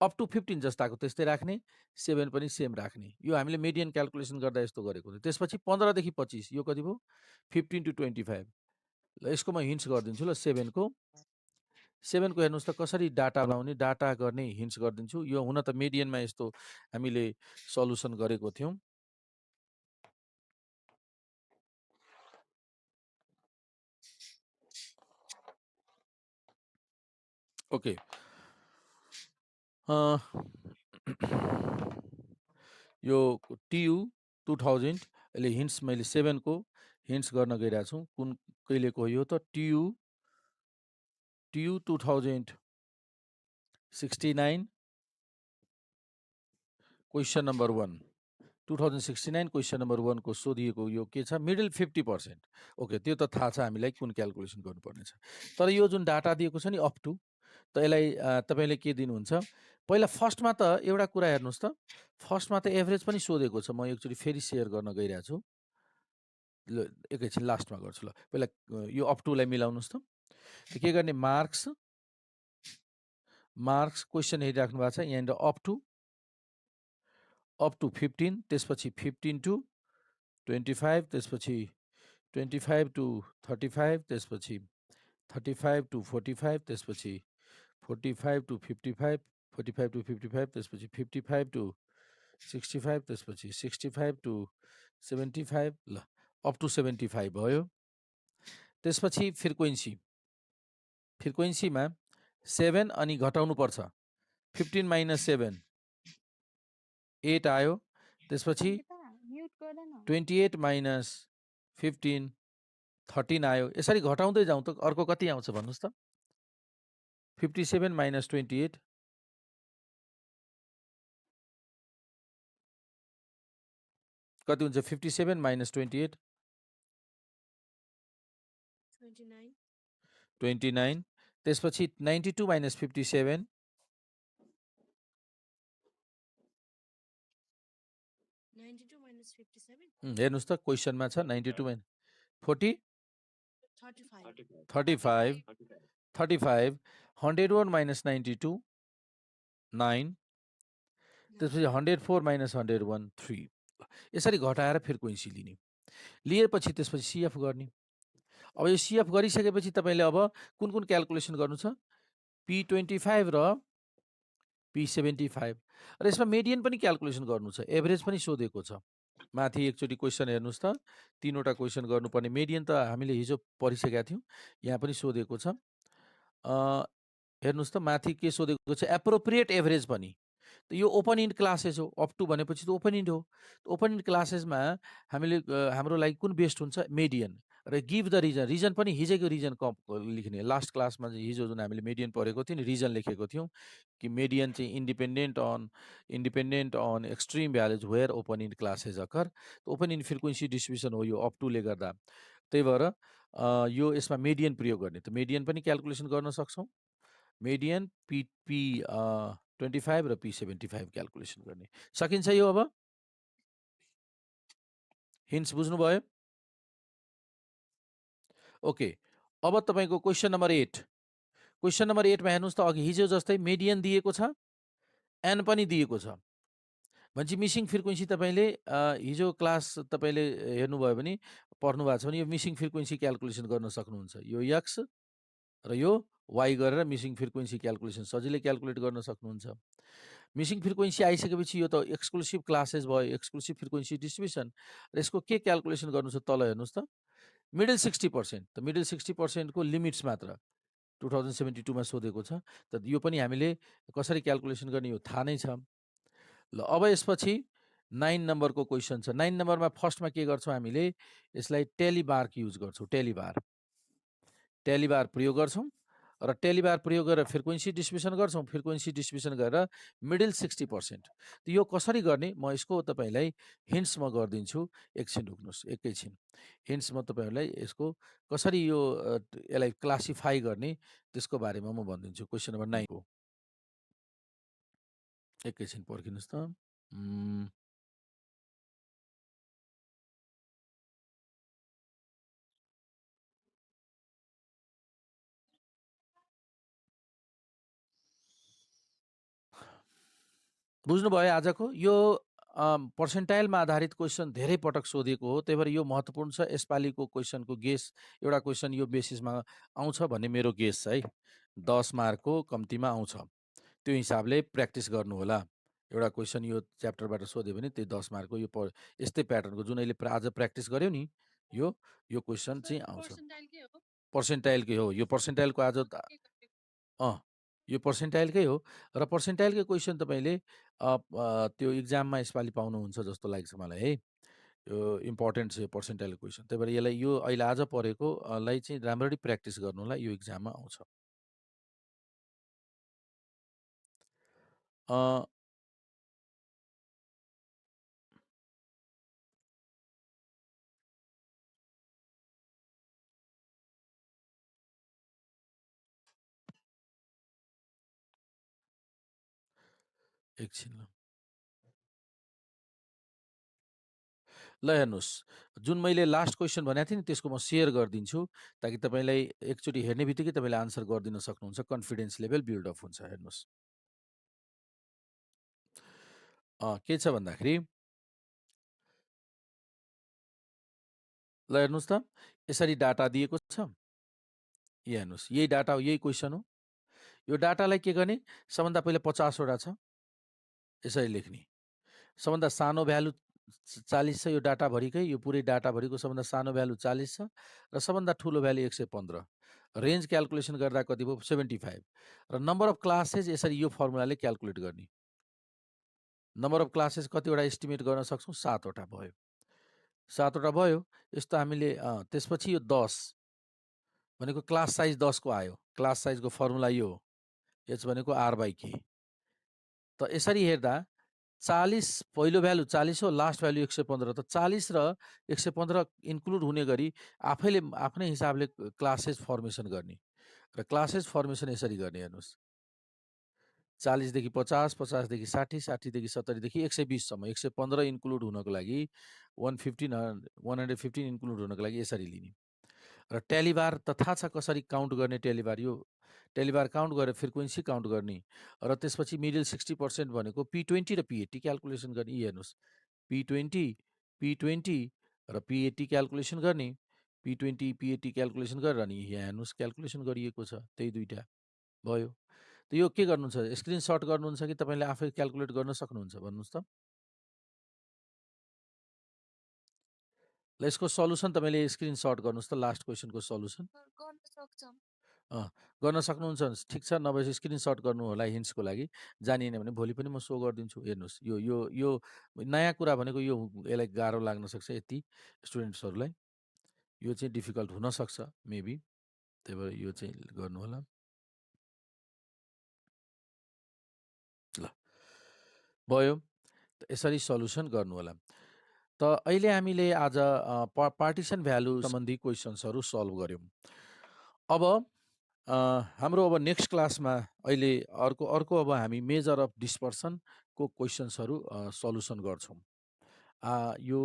अप टु 15 जस्ताको त्यस्तै राख्ने 7 पनि सेम राख्ने यो हामीले मिडियन क्याल्कुलेसन गर्दा यस्तो गरेको थियो त्यसपछि 15 देखि 25 यो कति भयो 15 to 25 ल यसको म हिन्ट्स गरिदिन्छु ल 7 को हेर्नुहोस् त कसरी डाटा बनाउने डाटा गर्ने हिन्ट्स गरिदिन्छु यो हुन त मिडियनमा यस्तो हामीले सल्युसन गरेको थियौँ ओके यो TU 2000 यसले हिन्ट्स मैले 7 को हिन्ट्स गर्न गइरहेको छु कुन कहिलेको हो यो त TU 2069 question number 1 2069 question number 1 को सोधिएको यो के छ मिडल 50% ओके त्यो त थाहा छ हामीलाई कुन क्याल्कुलेसन गर्नुपर्ने छ तर यो जुन डाटा दिएको छ नि अप टु त यसलाई तपाईँले के दिनुहुन्छ पहिला फर्स्टमा त एउटा कुरा हेर्नुहोस् त फर्स्टमा त एभरेज पनि सोधेको छ म एकचोटि फेरि सेयर गर्न गइरहेको छु ल एकैछिन लास्टमा गर्छु ल पहिला यो अप टुलाई मिलाउनुहोस् त के गर्ने मार्क्स क्वेसन हेरिराख्नु भएको छ यहाँनिर अप टु 15 त्यसपछि 15 to 25 त्यसपछि 25 to 35 त्यसपछि 35 to 45 त्यसपछि 45 to 55 45 to 55 त्यसपछि 55 to 65 त्यसपछि 65 to 75 ल अप टु 75 भयो त्यसपछि फ्रिक्वेन्सीमा 7 अनि घटाउनु पर्छ 15 minus 7 8 आयो त्यसपछि 28 minus 15 13 आयो यसरी घटाउँदै जाउँ त अर्को कति आउँछ भन्नुहोस् त 57 minus 28 कति हुन्छ 57 minus 28 29. 29 त्यसपछि 92 minus 57 92 minus 57. हेर्नुस् त क्वेसनमा छ 92 minus 40 35. 35 35 101 minus 92 9 त्यसपछि 104 minus 101 3 यसरी घटाएर फ्रिक्वेन्सी लिने लिएपछि त्यसपछि सिएफ गर्ने अब यो सिएफ गरिसकेपछि तपाईँले अब कुन कुन क्याल्कुलेसन गर्नु छ P25 र P75 र यसमा मेडियन पनि क्याल्कुलेसन गर्नु छ एभरेज पनि सोधेको छ माथि एकचोटि क्वेसन हेर्नुस् त तीनवटा क्वेसन गर्नुपर्ने मेडियन त हामीले हिजो पढिसकेका थियौँ यहाँ पनि सोधेको छ हेर्नुस् त माथि के सोधेको छ एप्रोप्रिएट एभरेज पनि यो ओपन इन्ड क्लासेस हो अप टु भनेपछि त ओपन इन्ड हो ओपन इन्ड क्लासेसमा हामीले हाम्रो लागि कुन बेस्ट हुन्छ मेडियन र गिभ द रिजन पनि हिजोको रिजन लेख्ने लास्ट क्लासमा हिजो जुन हामीले मेडियन पढेको थियो नि रिजन लेखेको थियौँ कि मेडियन चाहिँ independent on extreme values where open end classes occur open end frequency distribution हो यो अप टुले गर्दा त्यही भएर यो यसमा मेडियन प्रयोग गर्ने त मेडियन पनि क्याल्कुलेसन गर्न सक्छौँ मेडियन P25 र P75 क्याल्कुलेसन गर्ने सकिन्छ यो अब हिन्ट्स बुझ्नुभयो ओके अब तपाईँको क्वेसन नम्बर 8 क्वेसन नम्बर 8 मा हेर्नुस् त अघि हिजो जस्तै मेडियन दिएको छ एन पनि दिएको छ भनेपछि मिसिङ फ्रिक्वेन्सी तपाईँले हिजो क्लास तपाईँले हेर्नुभयो भने पढ्नु भएको छ भने यो मिसिङ फ्रिक्वेन्सी क्याल्कुलेसन गर्न सक्नुहुन्छ यो एक्स र यो वाइ गरेर मिसिङ फ्रिक्वेन्सी क्याल्कुलेसन सजिलै क्याल्कुलेट गर्न सक्नुहुन्छ मिसिङ फ्रिक्वेन्सी आइसकेपछि यो त एक्सक्लुसिभ क्लासेस भयो एक्सक्लुसिभ फ्रिक्वेन्सी डिस्ट्रिब्युसन र यसको के क्याल्कुलेसन गर्नु छ तल हेर्नुहोस् त मिडल 60% त मिडल 60% को लिमिट्स मात्र 2072 मा सोधेको छ त यो पनि हामीले कसरी क्याल्कुलेसन गर्ने यो थाहा नै छ ल अब यसपछि 9 नम्बरको क्वेसन छ 9 नम्बरमा फर्स्टमा के गर्छौँ हामीले यसलाई टेलिबार युज गर्छौँ टेलिबार प्रयोग गर्छौँ र टेलिबार प्रयोग गरेर फ्रिक्वेन्सी डिस्ट्रिब्युसन गर्छौँ फ्रिक्वेन्सी डिस्ट्रिब्युसन गरेर मिडल 60% यो कसरी गर्ने म यसको तपाईँलाई हिन्ट्स म गरिदिन्छु एकछिन रुक्नुहोस् एकैछिन हिन्ट्स म तपाईँहरूलाई यसको कसरी यो यसलाई क्लासिफाई गर्ने त्यसको बारेमा म भनिदिन्छु क्वेसन नम्बर 9 को एकैछिन पर्खिनुहोस् त बुझ्नुभयो आजको यो पर्सेन्टाइलमा आधारित क्वेसन धेरै पटक सोधेको हो त्यही भएर यो महत्त्वपूर्ण छ यसपालिको क्वेसनको गेस एउटा क्वेसन यो बेसिसमा आउँछ भन्ने मेरो गेस छ है 10 मार्कको कम्तीमा आउँछ त्यो हिसाबले प्र्याक्टिस गर्नु होला एउटा क्वेसन यो च्याप्टरबाट सोध्यो भने त्यही 10 मार्कको यो यस्तै प्याटर्नको जुन अहिले आज प्र्याक्टिस गर्यो नि यो क्वेसन चाहिँ आउँछ पर्सेन्टाइलकै हो यो पर्सेन्टाइलको आज यो पर्सेन्टाइलकै हो र पर्सेन्टाइलकै क्वेसन तपाईँले त्यो इक्जाममा यसपालि पाउनुहुन्छ जस्तो लाग्छ मलाई है यो इम्पोर्टेन्ट छ यो पर्सेन्टाइल क्वेसन त्यही भएर यसलाई यो अहिले आज पढेकोलाई चाहिँ राम्ररी प्र्याक्टिस गर्नुलाई यो इक्जाममा आउँछ एकछिन ल हेर्नुहोस् जुन मैले लास्ट क्वेसन भनेको थिएँ नि त्यसको म सेयर गरिदिन्छु ताकि तपाईँलाई एकचोटि हेर्ने बित्तिकै तपाईँले आन्सर गरिदिन सक्नुहुन्छ कन्फिडेन्स लेभल बिल्ड अप हुन्छ हेर्नुहोस् के छ भन्दाखेरि ल हेर्नुहोस् त यसरी डाटा दिएको छ यहाँ हेर्नुहोस् यही डाटा हो यही क्वेसन हो यो डाटालाई के गर्ने सबभन्दा पहिला 50वटा छ यसरी लेख्ने सबभन्दा सानो भ्यालु 40 छ यो डाटाभरिकै यो पुरै डाटाभरिको सबभन्दा सानो भ्यालु 40 छ र सबभन्दा ठुलो भ्यालु 115 रेन्ज क्याल्कुलेसन गर्दा कति भयो 75 र नम्बर अफ क्लासेस यसरी यो फर्मुलाले क्याल्कुलेट गर्ने नम्बर अफ क्लासेस कतिवटा एस्टिमेट गर्न सक्छौँ 7वटा भयो 7वटा भयो यस्तो हामीले त्यसपछि यो 10 भनेको क्लास साइज 10 को आयो क्लास साइजको फर्मुला यो हो एच भनेको आर बाई के त यसरी हेर्दा 40 पहिलो भ्यालु 40 हो, लास्ट भ्यालु 115 त 40 र 115 इन्क्लुड हुने गरी आफैले आफ्नै हिसाबले क्लासेस फर्मेसन गर्ने र क्लासेस फर्मेसन यसरी गर्ने हेर्नुहोस्। 40 देखि 50, 50 देखि 60, 60 देखि 70 देखि 120 सम्म 115 इन्क्लुड हुनको लागि 115 इन्क्लुड हुनको लागि यसरी लिने र टेलिबार त थाहा छ कसरी काउन्ट गर्ने। टेलिबार यो टेलिबार काउन्ट गरेर फ्रिक्वेन्सी काउन्ट गर्ने र त्यसपछि मिडल 60% भनेको P20 र P80 क्याल्कुलेसन गर्ने। यी हेर्नुहोस् P20 र P80 क्याल्कुलेसन गर्ने, P20 P80 क्याल्कुलेसन गरेर अनि यहाँ हेर्नुहोस् क्याल्कुलेसन गरिएको छ त्यही दुईटा भयो। त यो के गर्नुहुन्छ, स्क्रिनसट गर्नुहुन्छ कि तपाईँले आफै क्याल्कुलेट गर्न सक्नुहुन्छ भन्नुहोस् त। ल यसको सल्युसन तपाईँले स्क्रिनसट गर्नुहोस् त, लास्ट क्वेसनको सल्युसन सर गर्न सक्छौँ। गर्न सक्नुहुन्छ भने ठिक छ, नभए स्क्रिनसट गर्नु होला हिन्ट्सको लागि। जानिएन भने भोलि पनि म सो गरिदिन्छु। हेर्नुहोस् यो यो यो नयाँ कुरा भनेको यो यसलाई गाह्रो लाग्न सक्छ यति स्टुडेन्ट्सहरूलाई, यो चाहिँ डिफिकल्ट हुनसक्छ मेबी, त्यही भएर यो चाहिँ गर्नु होला। ल भयो, यसरी सल्युसन गर्नु होला। त अहिले हामीले आज पार्टिसन भ्यालु सम्बन्धी क्वेसन्सहरू सल्भ गऱ्यौँ। अब हाम्रो अब नेक्स्ट क्लासमा अहिले अर्को अब हामी मेजर अफ डिस्पर्सनको क्वेसन्सहरू सल्युसन गर्छौँ। यो